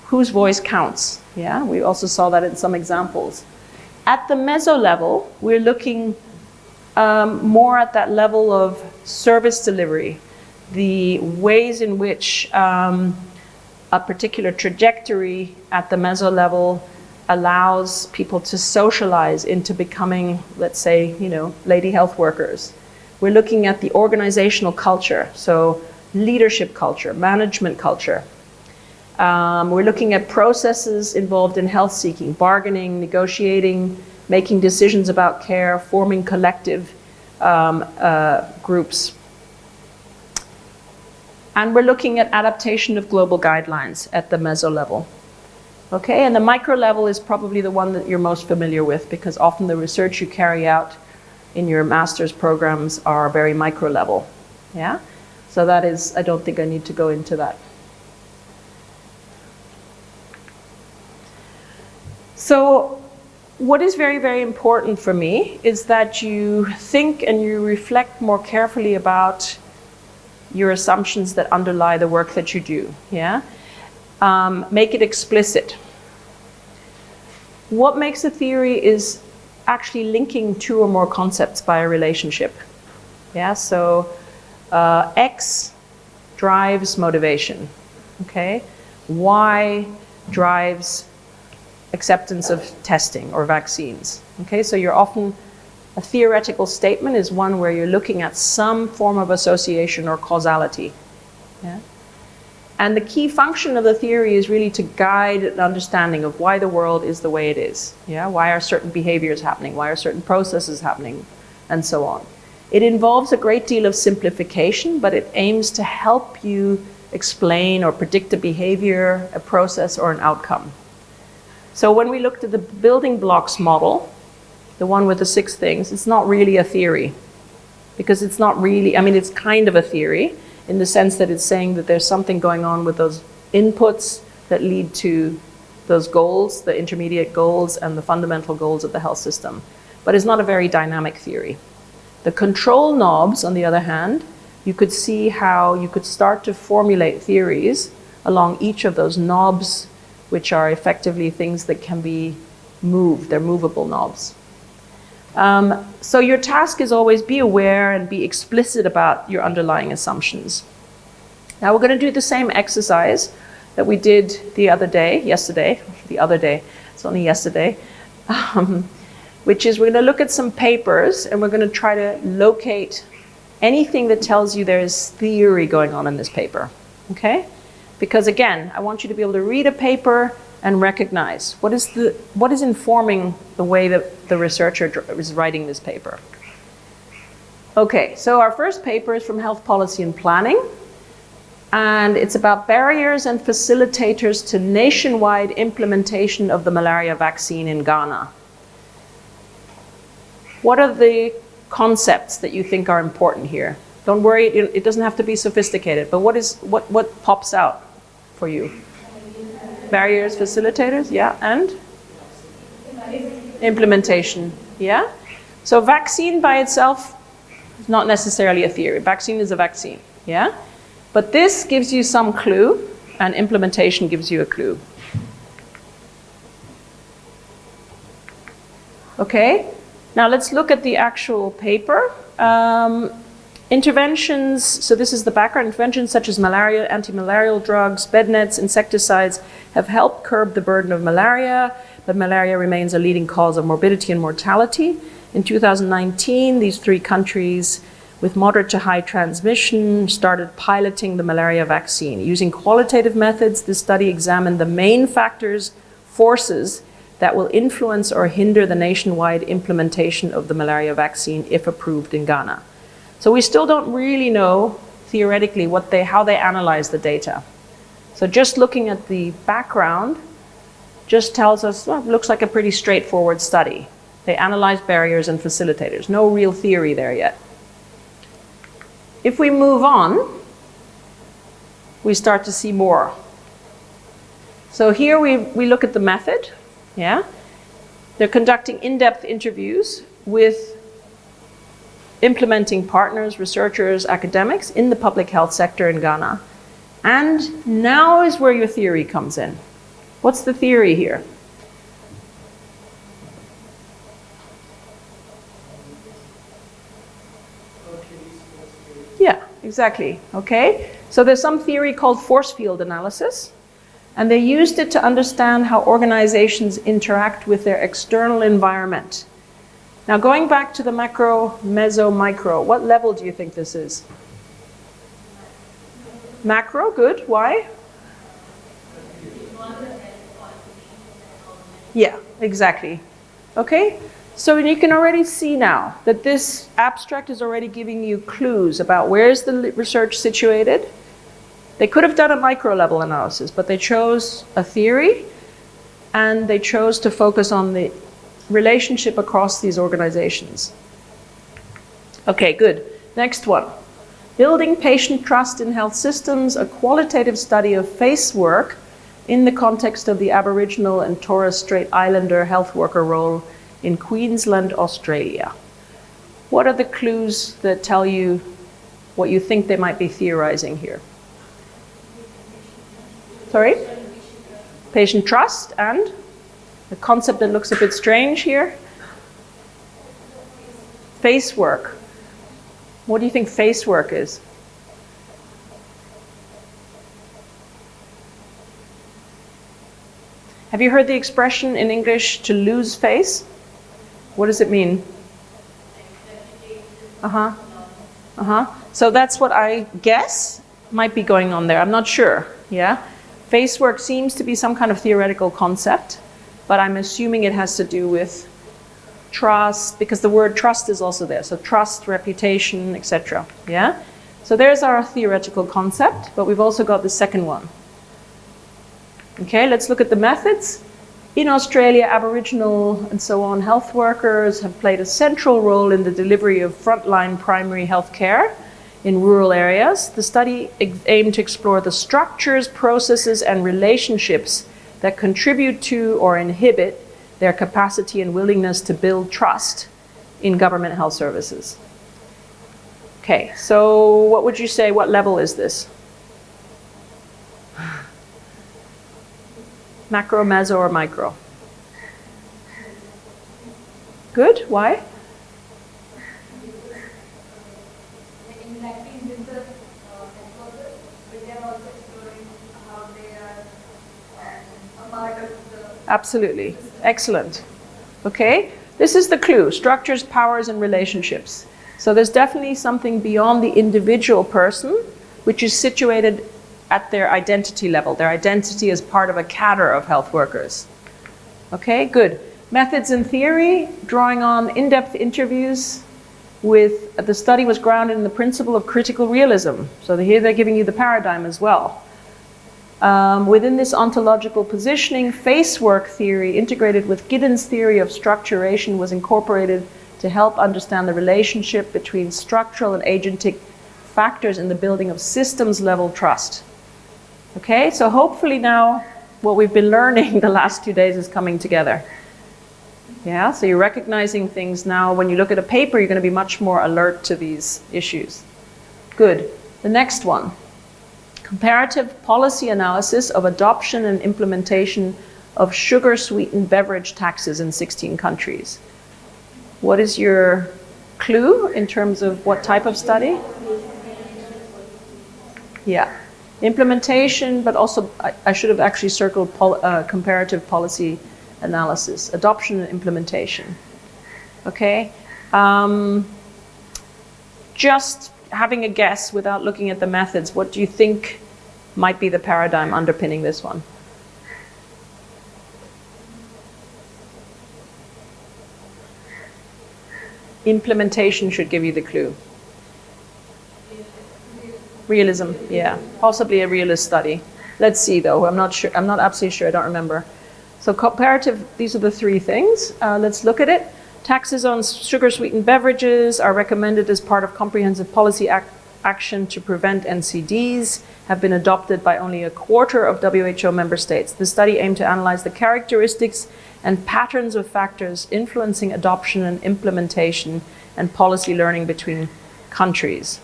whose voice counts, yeah? We also saw that in some examples. At the meso level, we're looking more at that level of service delivery, the ways in which a particular trajectory at the meso level allows people to socialize into becoming, let's say, lady health workers. We're looking at the organizational culture, so leadership culture, management culture. We're looking at processes involved in health seeking, bargaining, negotiating, making decisions about care, forming collective groups. And we're looking at adaptation of global guidelines at the meso level. Okay, and the micro level is probably the one that you're most familiar with, because often the research you carry out in your master's programs are very micro level. Yeah? So that is, I don't think I need to go into that. So what is very, very important for me is that you think and you reflect more carefully about your assumptions that underlie the work that you do. Yeah? Make it explicit. What makes a theory is actually linking two or more concepts by a relationship. Yeah, so X drives motivation, okay? Y drives acceptance of testing or vaccines, okay? So you're often, a theoretical statement is one where you're looking at some form of association or causality, yeah? And the key function of the theory is really to guide an understanding of why the world is the way it is. Yeah? Why are certain behaviors happening? Why are certain processes happening? And so on. It involves a great deal of simplification, but it aims to help you explain or predict a behavior, a process, or an outcome. So when we looked at the building blocks model, the one with the 6 things, it's not really a theory. Because it's not really, I mean, it's kind of a theory, in the sense that it's saying that there's something going on with those inputs that lead to those goals, the intermediate goals and the fundamental goals of the health system. But it's not a very dynamic theory. The control knobs, on the other hand, you could see how you could start to formulate theories along each of those knobs, which are effectively things that can be moved. They're movable knobs. So your task is always be aware and be explicit about your underlying assumptions. Now we're going to do the same exercise that we did yesterday, it's only yesterday, which is we're going to look at some papers and we're going to try to locate anything that tells you there's theory going on in this paper, okay? Because again, I want you to be able to read a paper and recognize what is informing the way that the researcher is writing this paper. Okay, so our first paper is from Health Policy and Planning, and it's about barriers and facilitators to nationwide implementation of the malaria vaccine in Ghana. What are the concepts that you think are important here? Don't worry, it doesn't have to be sophisticated, but what pops out for you? Barriers, facilitators, yeah, and? Implementation, yeah? So vaccine by itself is not necessarily a theory. Vaccine is a vaccine, yeah? But this gives you some clue, and implementation gives you a clue. Okay, now let's look at the actual paper. Interventions, so this is the background. Interventions such as malaria, anti-malarial drugs, bed nets, insecticides have helped curb the burden of malaria, but malaria remains a leading cause of morbidity and mortality. In 2019, these 3 countries with moderate to high transmission, started piloting the malaria vaccine. Using qualitative methods, this study examined the main factors, forces that will influence or hinder the nationwide implementation of the malaria vaccine if approved in Ghana. So we still don't really know theoretically how they analyze the data. So just looking at the background just tells us, well, it looks like a pretty straightforward study. They analyze barriers and facilitators. No real theory there yet. If we move on, we start to see more. So here we look at the method. Yeah? They're conducting in-depth interviews with implementing partners, researchers, academics in the public health sector in Ghana. And now is where your theory comes in. What's the theory here? Yeah, exactly. Okay. So there's some theory called force field analysis, and they used it to understand how organizations interact with their external environment. Now, going back to the macro, meso, micro, what level do you think this is? Macro, good. Why? Yeah, exactly. Okay. So you can already see now that this abstract is already giving you clues about where is the research situated. They could have done a micro level analysis, but they chose a theory and they chose to focus on the relationship across these organizations. Okay, good. Next one. Building patient trust in health systems, a qualitative study of face work in the context of the Aboriginal and Torres Strait Islander health worker role in Queensland, Australia. What are the clues that tell you what you think they might be theorizing here? Sorry? Patient trust and a concept that looks a bit strange here. Face work. What do you think face work is? Have you heard the expression in English to lose face? What does it mean? So that's what I guess might be going on there. I'm not sure. Yeah? Face work seems to be some kind of theoretical concept, but I'm assuming it has to do with trust, because the word trust is also there. So trust, reputation, etc. Yeah? So there's our theoretical concept, but we've also got the second one. Okay, let's look at the methods. In Australia, Aboriginal and so on health workers have played a central role in the delivery of frontline primary health care in rural areas. The study aimed to explore the structures, processes, and relationships that contribute to or inhibit their capacity and willingness to build trust in government health services. Okay, so what would you say, what level is this? Macro, meso, or micro? Good, why? Absolutely. Excellent. Okay, this is the clue. Structures, powers, and relationships. So there's definitely something beyond the individual person, which is situated at their identity level. Their identity is part of a cadre of health workers. Okay, good. Methods and theory, drawing on in-depth interviews with, the study was grounded in the principle of critical realism. So here they're giving you the paradigm as well. Within this ontological positioning, face work theory integrated with Giddens' theory of structuration was incorporated to help understand the relationship between structural and agentic factors in the building of systems level trust. Okay, so hopefully now what we've been learning the last 2 days is coming together. Yeah, so you're recognizing things now. When you look at a paper, you're going to be much more alert to these issues. Good. The next one. Comparative policy analysis of adoption and implementation of sugar-sweetened beverage taxes in 16 countries. What is your clue in terms of what type of study? Yeah. Implementation, but also I should have actually circled comparative policy analysis, adoption and implementation. Okay. just having a guess without looking at the methods, what do you think might be the paradigm underpinning this one? Implementation should give you the clue. Realism, yeah. Possibly a realist study. Let's see though, I'm not sure, I'm not absolutely sure, I don't remember. So comparative, these are the three things. Let's look at it. Taxes on sugar-sweetened beverages are recommended as part of comprehensive policy action to prevent NCDs, have been adopted by only a quarter of WHO member states. The study aimed to analyze the characteristics and patterns of factors influencing adoption and implementation and policy learning between countries.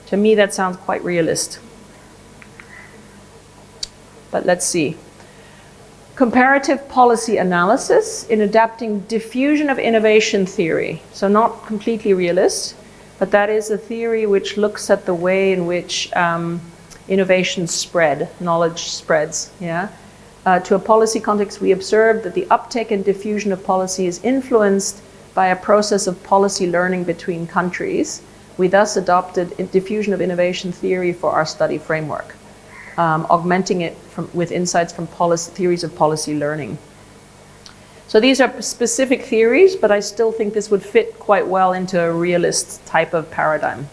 To me, that sounds quite realist. But let's see. Comparative policy analysis in adapting diffusion of innovation theory. So not completely realist, but that is a theory which looks at the way in which innovations spread, knowledge spreads. Yeah? To a policy context, we observed that the uptake and diffusion of policy is influenced by a process of policy learning between countries. We thus adopted diffusion of innovation theory for our study framework, augmenting it with insights from theories of policy learning. So these are specific theories, but I still think this would fit quite well into a realist type of paradigm.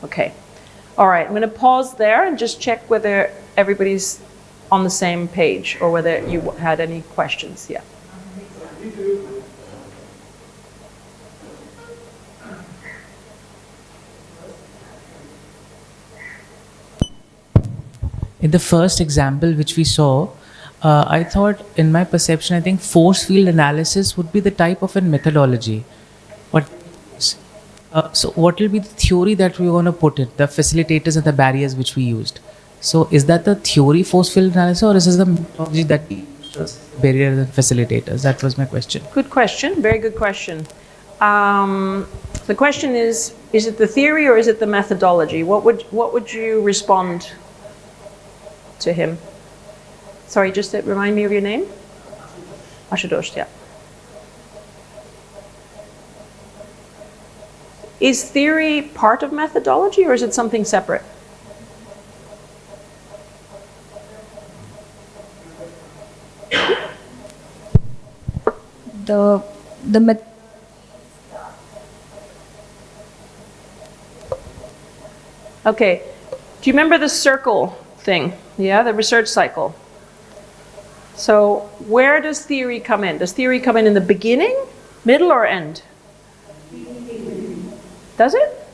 Okay. All right, I'm going to pause there and just check whether everybody's on the same page or whether you had any questions. Yeah. In the first example which we saw, I thought, in my perception, I think force field analysis would be the type of a methodology. So what will be the theory that we want to put in, the facilitators and the barriers which we used? So is that the theory force field analysis, or is this the methodology that we use, barriers and facilitators? That was my question. Good question, very good question. The question is it the theory or is it the methodology? What would you respond to him? Sorry, just to remind me of your name? Ashutosh, yeah. Is theory part of methodology or is it something separate? Okay, do you remember the circle thing? Yeah, the research cycle. So where does theory come in? Does theory come in the beginning, middle, or end? Does it?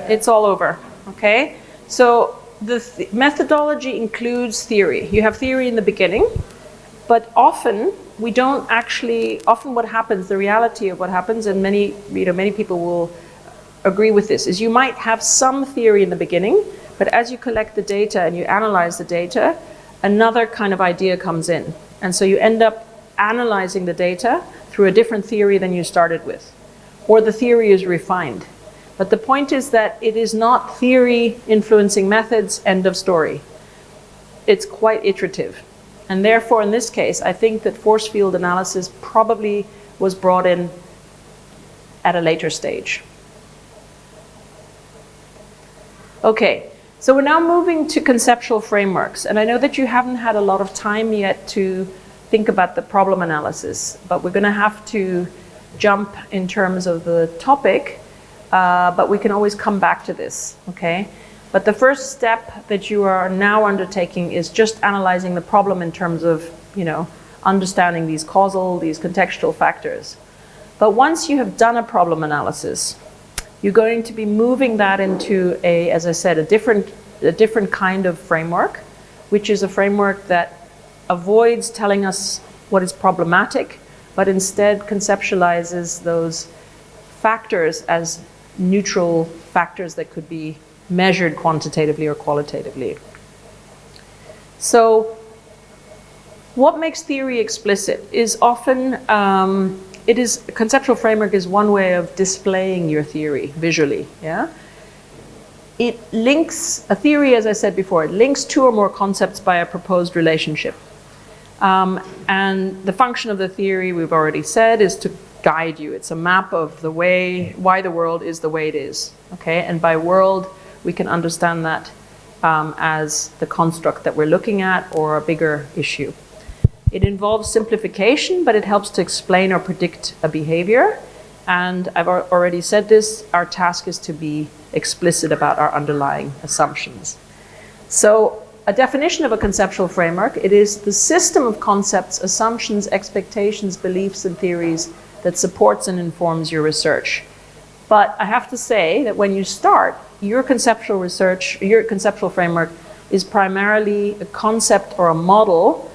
It's all over, okay? So the methodology includes theory. You have theory in the beginning, but often we don't actually, often what happens, the reality of what happens, and many people will agree with this, is you might have some theory in the beginning, but as you collect the data and you analyze the data, another kind of idea comes in. And so you end up analyzing the data through a different theory than you started with, or the theory is refined. But the point is that it is not theory influencing methods, end of story. It's quite iterative. And therefore, in this case, I think that force field analysis probably was brought in at a later stage. Okay, so we're now moving to conceptual frameworks. And I know that you haven't had a lot of time yet to think about the problem analysis, but we're going to have to jump in terms of the topic, but we can always come back to this, okay? But the first step that you are now undertaking is just analyzing the problem in terms of, understanding these causal, these contextual factors. But once you have done a problem analysis, you're going to be moving that into as I said, a different kind of framework, which is a framework that avoids telling us what is problematic, but instead conceptualizes those factors as neutral factors that could be measured quantitatively or qualitatively. So what makes theory explicit is often, conceptual framework is one way of displaying your theory visually, yeah? It links, a theory, as I said before, it links two or more concepts by a proposed relationship. And the function of the theory, we've already said, is to guide you. It's a map of the way, why the world is the way it is. Okay, and by world, we can understand that as the construct that we're looking at or a bigger issue. It involves simplification, but it helps to explain or predict a behavior. And I've already said this, our task is to be explicit about our underlying assumptions. So a definition of a conceptual framework, it is the system of concepts, assumptions, expectations, beliefs, and theories that supports and informs your research. But I have to say that when you start, your conceptual research, your conceptual framework is primarily a concept or a model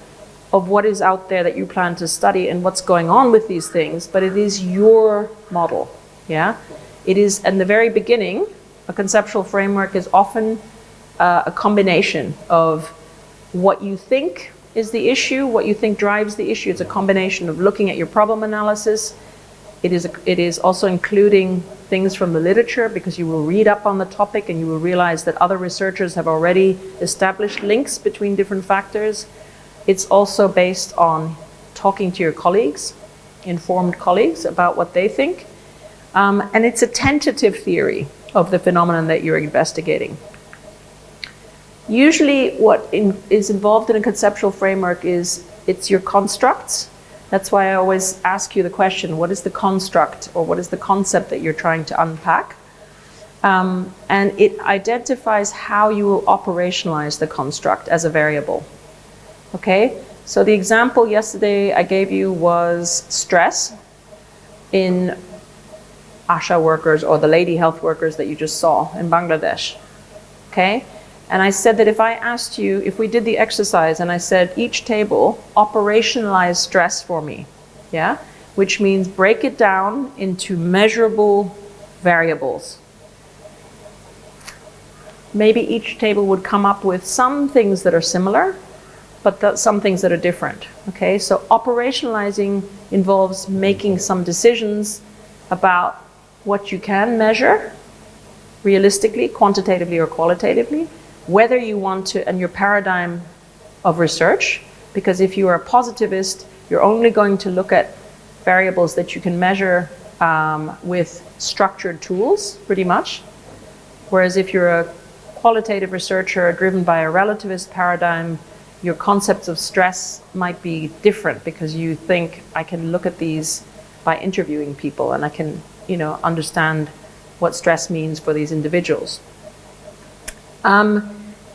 of what is out there that you plan to study and what's going on with these things, but it is your model, yeah? It is, in the very beginning, a conceptual framework is often a combination of what you think is the issue, what you think drives the issue. It's a combination of looking at your problem analysis. It is also including things from the literature, because you will read up on the topic and you will realize that other researchers have already established links between different factors. It's also based on talking to your colleagues, informed colleagues, about what they think. And it's a tentative theory of the phenomenon that you're investigating. Usually what is involved in a conceptual framework is it's your constructs. That's why I always ask you the question, what is the construct or what is the concept that you're trying to unpack? And it identifies how you will operationalize the construct as a variable. Okay, so the example yesterday I gave you was stress in ASHA workers or the lady health workers that you just saw in Bangladesh. Okay, and I said that if I asked you, if we did the exercise and I said each table operationalize stress for me, yeah, which means break it down into measurable variables. Maybe each table would come up with some things that are similar, but some things that are different, okay? So operationalizing involves making some decisions about what you can measure realistically, quantitatively or qualitatively, whether you want to, and your paradigm of research, because if you are a positivist, you're only going to look at variables that you can measure with structured tools, pretty much. Whereas if you're a qualitative researcher driven by a relativist paradigm, your concepts of stress might be different, because you think, I can look at these by interviewing people and I can, understand what stress means for these individuals.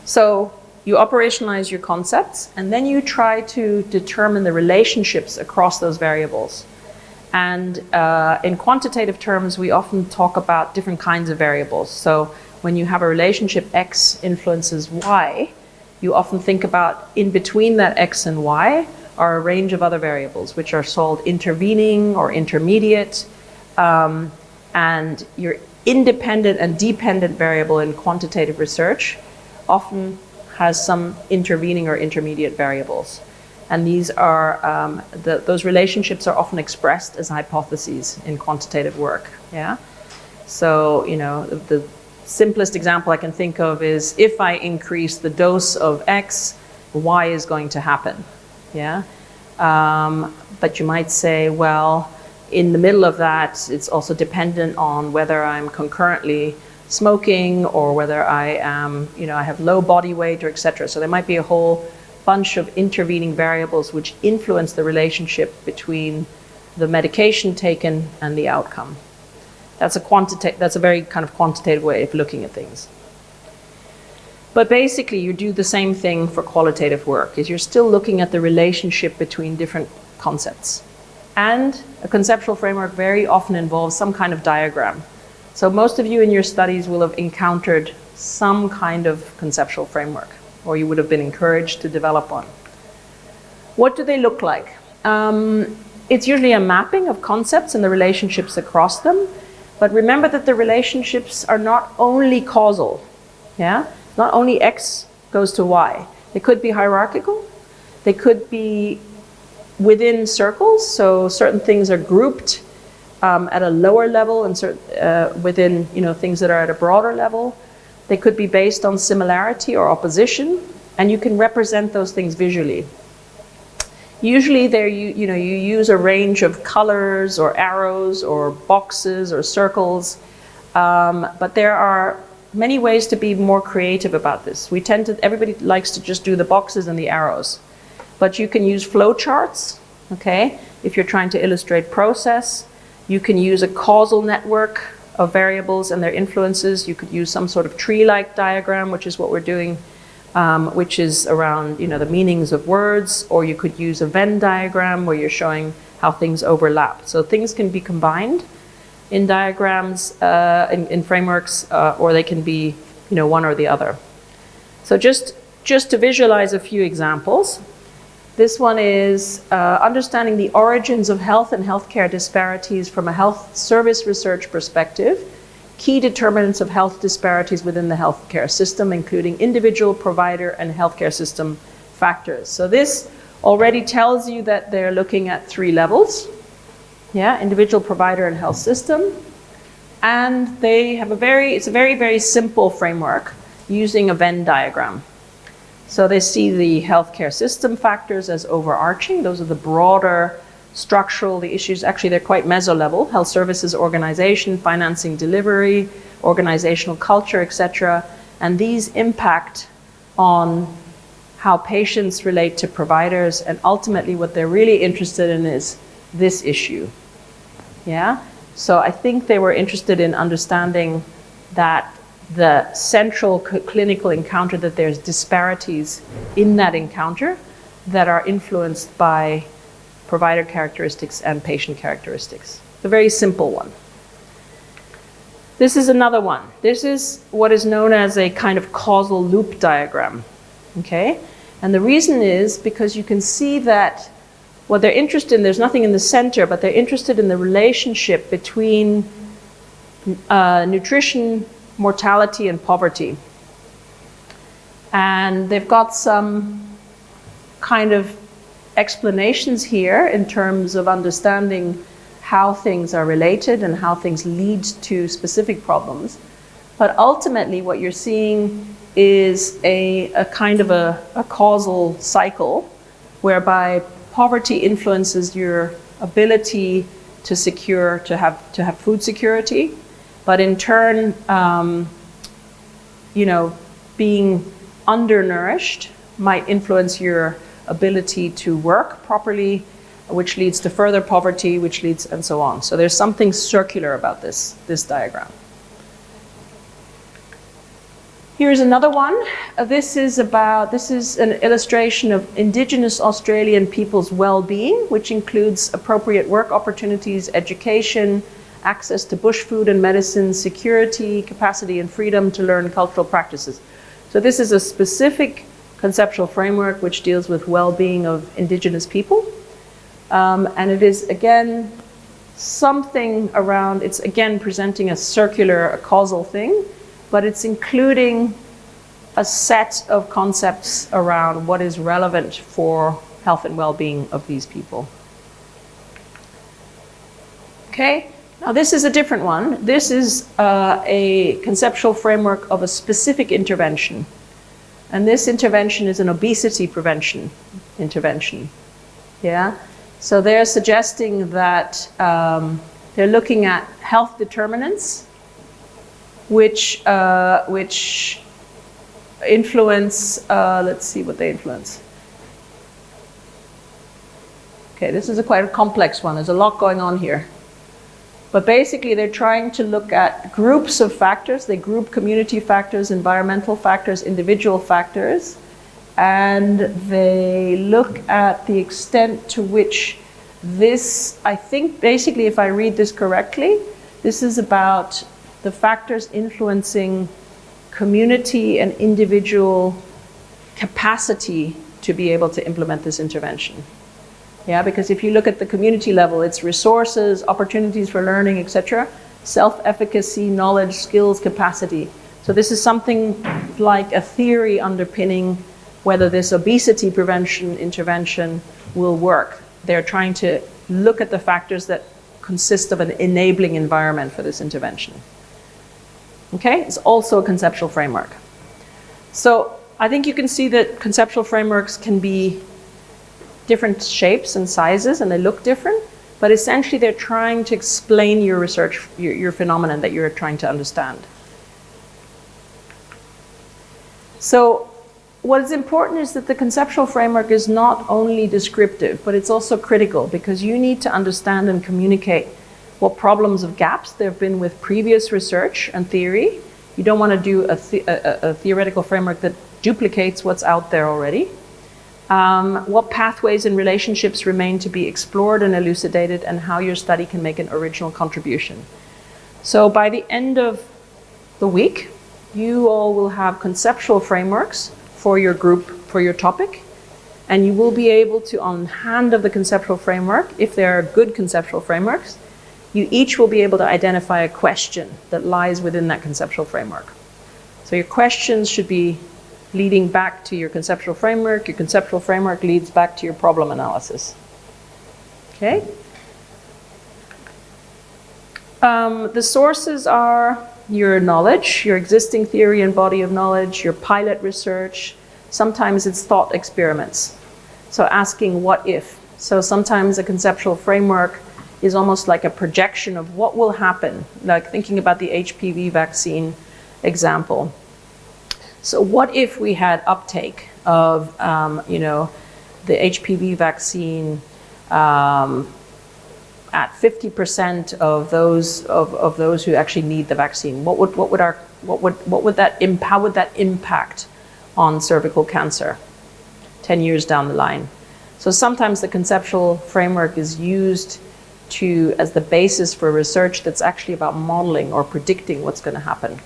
So you operationalize your concepts and then you try to determine the relationships across those variables. And in quantitative terms, we often talk about different kinds of variables. So when you have a relationship X influences Y, you often think about in between that X and Y are a range of other variables, which are called intervening or intermediate. And your independent and dependent variable in quantitative research often has some intervening or intermediate variables. And these are, those relationships are often expressed as hypotheses in quantitative work, yeah? So, the simplest example I can think of is, if I increase the dose of X, Y is going to happen, yeah? But you might say, well, in the middle of that, it's also dependent on whether I'm concurrently smoking or whether I am, I have low body weight or etc. So there might be a whole bunch of intervening variables which influence the relationship between the medication taken and the outcome. That's a very kind of quantitative way of looking at things. But basically, you do the same thing for qualitative work, is you're still looking at the relationship between different concepts. And a conceptual framework very often involves some kind of diagram. So most of you in your studies will have encountered some kind of conceptual framework, or you would have been encouraged to develop one. What do they look like? It's usually a mapping of concepts and the relationships across them. But remember that the relationships are not only causal, yeah? Not only X goes to Y. They could be hierarchical. They could be within circles, so certain things are grouped at a lower level and within things that are at a broader level. They could be based on similarity or opposition, and you can represent those things visually. Usually you use a range of colors or arrows or boxes or circles, but there are many ways to be more creative about this. Everybody likes to just do the boxes and the arrows, but you can use flowcharts, okay? If you're trying to illustrate process, you can use a causal network of variables and their influences. You could use some sort of tree-like diagram, which is what we're doing, which is around the meanings of words, or you could use a Venn diagram where you're showing how things overlap. So things can be combined in diagrams, in frameworks, or they can be one or the other. So just to visualize a few examples. This one is understanding the origins of health and healthcare disparities from a health service research perspective, key determinants of health disparities within the healthcare system, including individual, provider, and healthcare system factors. So this already tells you that they're looking at 3 levels, individual, provider, and health system. And they have it's a very, very simple framework using a Venn diagram. So they see the healthcare system factors as overarching. Those are the broader structural, the issues. Actually, they're quite meso-level: health services organization, financing, delivery, organizational culture, etc. And these impact on how patients relate to providers. And ultimately, what they're really interested in is this issue. So I think they were interested in understanding that the central clinical encounter, that there's disparities in that encounter that are influenced by provider characteristics and patient characteristics. It's a very simple one. This is another one. This is what is known as a kind of causal loop diagram, okay? And the reason is because you can see that what they're interested in, there's nothing in the center, but they're interested in the relationship between nutrition, mortality, and poverty. And they've got some kind of explanations here in terms of understanding how things are related and how things lead to specific problems. But ultimately what you're seeing is a kind of a causal cycle whereby poverty influences your ability to have food security. But in turn, being undernourished might influence your ability to work properly, which leads to further poverty, which leads, and so on. So there's something circular about this diagram. Here's another one. This is an illustration of Indigenous Australian people's well-being, which includes appropriate work opportunities, education, access to bush food and medicine, security, capacity and freedom to learn cultural practices. So this is a specific conceptual framework which deals with well-being of Indigenous people. And it is, again, something around, it's again presenting a circular, a causal thing, but it's including a set of concepts around what is relevant for health and well-being of these people. Okay? Now this is a different one. This is a conceptual framework of a specific intervention. And this intervention is an obesity prevention intervention. So they're suggesting that they're looking at health determinants which influence, let's see what they influence. Okay, this is quite a complex one. There's a lot going on here. But basically, they're trying to look at groups of factors. They group community factors, environmental factors, individual factors, and they look at the extent to which this, I think, basically, if I read this correctly, this is about the factors influencing community and individual capacity to be able to implement this intervention. Because if you look at the community level, it's resources, opportunities for learning, etc., self-efficacy, knowledge, skills, capacity. So this is something like a theory underpinning whether this obesity prevention intervention will work. They're trying to look at the factors that consist of an enabling environment for this intervention. Okay, it's also a conceptual framework. So I think you can see that conceptual frameworks can be different shapes and sizes, and they look different, but essentially they're trying to explain your research, your phenomenon that you're trying to understand. So what is important is that the conceptual framework is not only descriptive, but it's also critical, because you need to understand and communicate what problems of gaps there have been with previous research and theory. You don't want to do a theoretical framework that duplicates what's out there already. What pathways and relationships remain to be explored and elucidated, and how your study can make an original contribution. So by the end of the week, you all will have conceptual frameworks for your group, for your topic, and you will be able to, on hand of the conceptual framework, if there are good conceptual frameworks, you each will be able to identify a question that lies within that conceptual framework. So your questions should be leading back to your conceptual framework. Your conceptual framework leads back to your problem analysis. Okay? The sources are your knowledge, your existing theory and body of knowledge, your pilot research. Sometimes it's thought experiments. So asking what if. So sometimes a conceptual framework is almost like a projection of what will happen, like thinking about the HPV vaccine example. So what if we had uptake of, the HPV vaccine at 50% of those who actually need the vaccine? How would that impact on cervical cancer 10 years down the line? So sometimes the conceptual framework is used as the basis for research that's actually about modeling or predicting what's going to happen.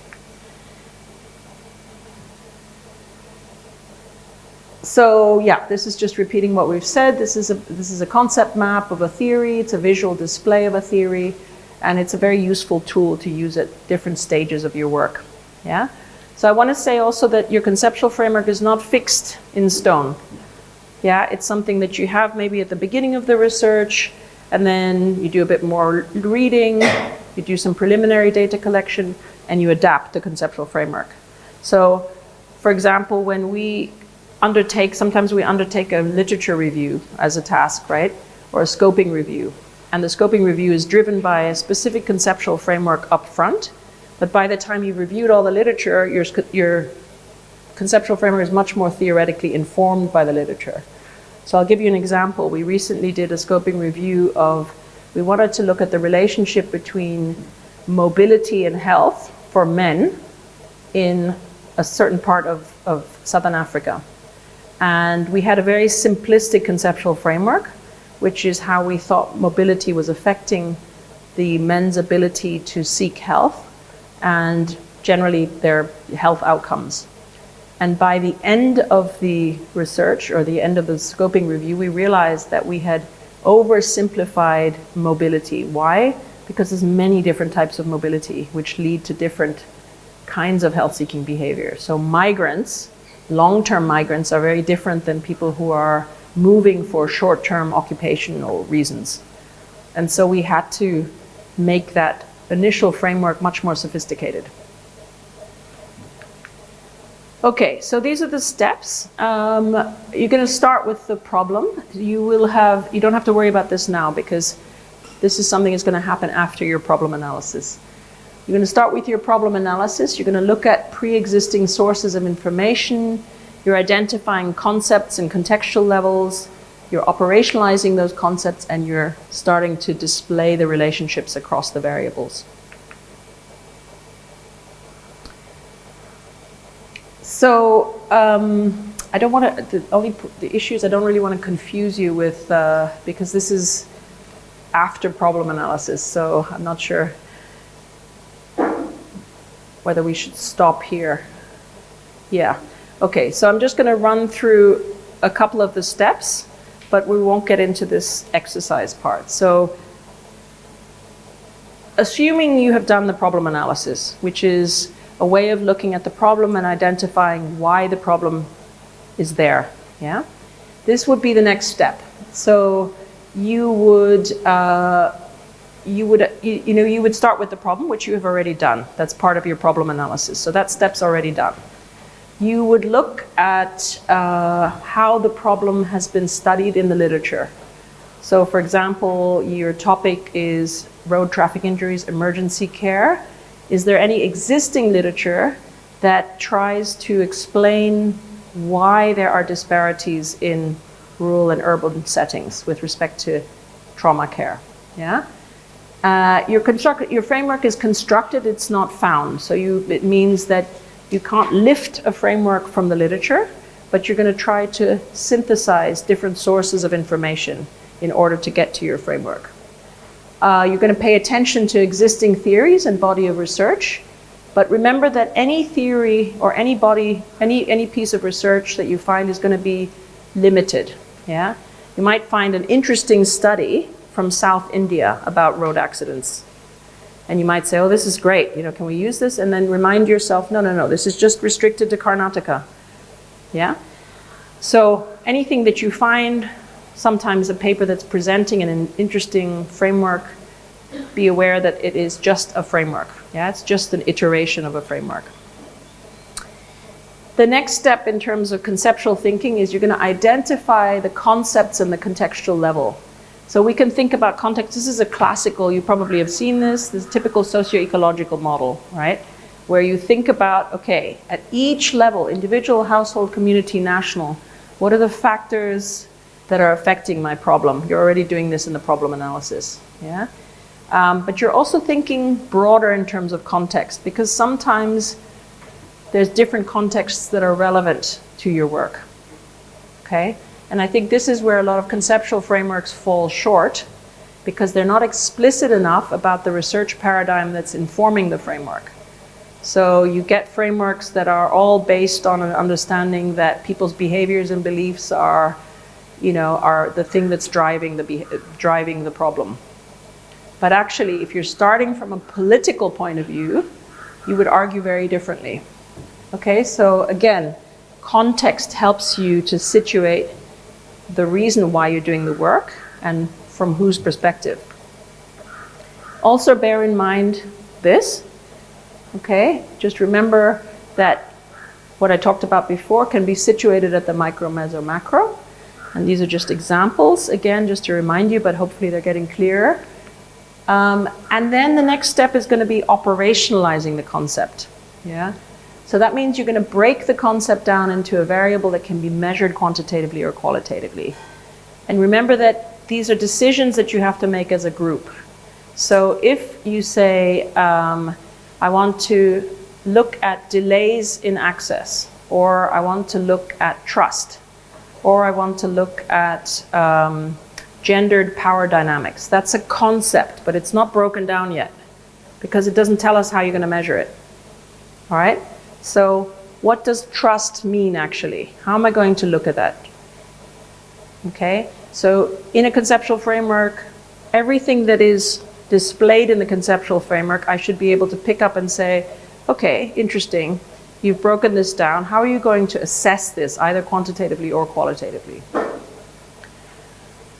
So yeah, this is just repeating what we've said. This is a concept map of a theory. It's a visual display of a theory, and it's a very useful tool to use at different stages of your work. Yeah. So I want to say also that your conceptual framework is not fixed in stone. Yeah, it's something that you have maybe at the beginning of the research, and then you do a bit more reading, you do some preliminary data collection, and you adapt the conceptual framework. So, for example, when we sometimes we undertake a literature review as a task, right? Or a scoping review. And the scoping review is driven by a specific conceptual framework up front. But by the time you've reviewed all the literature, your conceptual framework is much more theoretically informed by the literature. So I'll give you an example. We recently did a scoping review we wanted to look at the relationship between mobility and health for men in a certain part of Southern Africa. And we had a very simplistic conceptual framework, which is how we thought mobility was affecting the men's ability to seek health and generally their health outcomes. And by the end of the research, or the end of the scoping review, we realized that we had oversimplified mobility. Why? Because there's many different types of mobility which lead to different kinds of health-seeking behavior. So migrants, long-term migrants, are very different than people who are moving for short-term occupational reasons. And so we had to make that initial framework much more sophisticated. Okay, so these are the steps. You're going to start with the problem. You don't have to worry about this now, because this is something that's going to happen after your problem analysis. You're going to start with your problem analysis. You're going to look at pre-existing sources of information. You're identifying concepts and contextual levels. You're operationalizing those concepts, and you're starting to display the relationships across the variables. So I don't want to, the issues I don't really want to confuse you with, because this is after problem analysis, so I'm not sure whether we should stop here. Yeah, okay, so I'm just going to run through a couple of the steps, but we won't get into this exercise part. So assuming you have done the problem analysis, which is a way of looking at the problem and identifying why the problem is there, yeah? This would be the next step. So you would start with the problem, which you have already done. That's part of your problem analysis. So that step's already done. you would look at how the problem has been studied in the literature. So for example, your topic is road traffic injuries, emergency care. Is there any existing literature that tries to explain why there are disparities in rural and urban settings with respect to trauma care? Yeah. Your framework is constructed, it's not found. So it means that you can't lift a framework from the literature, but you're going to try to synthesize different sources of information in order to get to your framework. You're going to pay attention to existing theories and body of research, but remember that any theory or any piece of research that you find is going to be limited. Yeah? You might find an interesting study from South India about road accidents. And you might say, oh, this is great, can we use this? And then remind yourself, no, this is just restricted to Karnataka. Yeah? So anything that you find, sometimes a paper that's presenting an interesting framework, be aware that it is just a framework. Yeah? It's just an iteration of a framework. The next step in terms of conceptual thinking is you're going to identify the concepts and the contextual level. So we can think about context. This is a classical, you probably have seen this typical socio-ecological model, right? Where you think about, okay, at each level, individual, household, community, national, what are the factors that are affecting my problem? You're already doing this in the problem analysis, yeah? But you're also thinking broader in terms of context, because sometimes there's different contexts that are relevant to your work, okay? And I think this is where a lot of conceptual frameworks fall short, because they're not explicit enough about the research paradigm that's informing the framework. So you get frameworks that are all based on an understanding that people's behaviors and beliefs are the thing that's driving the problem. But actually, if you're starting from a political point of view, you would argue very differently. Okay, so again, context helps you to situate the reason why you're doing the work and from whose perspective. Also bear in mind this, okay? Just remember that what I talked about before can be situated at the micro, meso, macro. And these are just examples, again, just to remind you, but hopefully they're getting clearer. And then the next step is going to be operationalizing the concept, yeah? So that means you're going to break the concept down into a variable that can be measured quantitatively or qualitatively. And remember that these are decisions that you have to make as a group. So if you say, I want to look at delays in access, or I want to look at trust, or I want to look at gendered power dynamics. That's a concept, but it's not broken down yet, because it doesn't tell us how you're going to measure it. All right? So what does trust mean actually? How am I going to look at that? Okay, so in a conceptual framework, everything that is displayed in the conceptual framework, I should be able to pick up and say, okay, interesting, you've broken this down. How are you going to assess this, either quantitatively or qualitatively?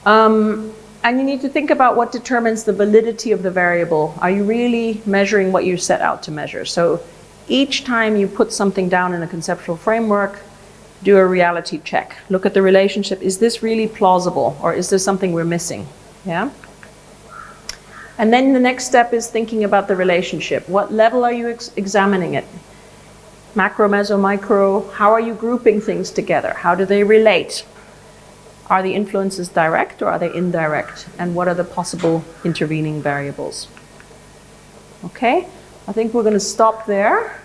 And you need to think about what determines the validity of the variable. Are you really measuring what you set out to measure? So each time you put something down in a conceptual framework, do a reality check. Look at the relationship. Is this really plausible, or is there something we're missing? Yeah? And then the next step is thinking about the relationship. What level are you examining it? Macro, meso, micro. How are you grouping things together? How do they relate? Are the influences direct or are they indirect? And what are the possible intervening variables? Okay, I think we're going to stop there.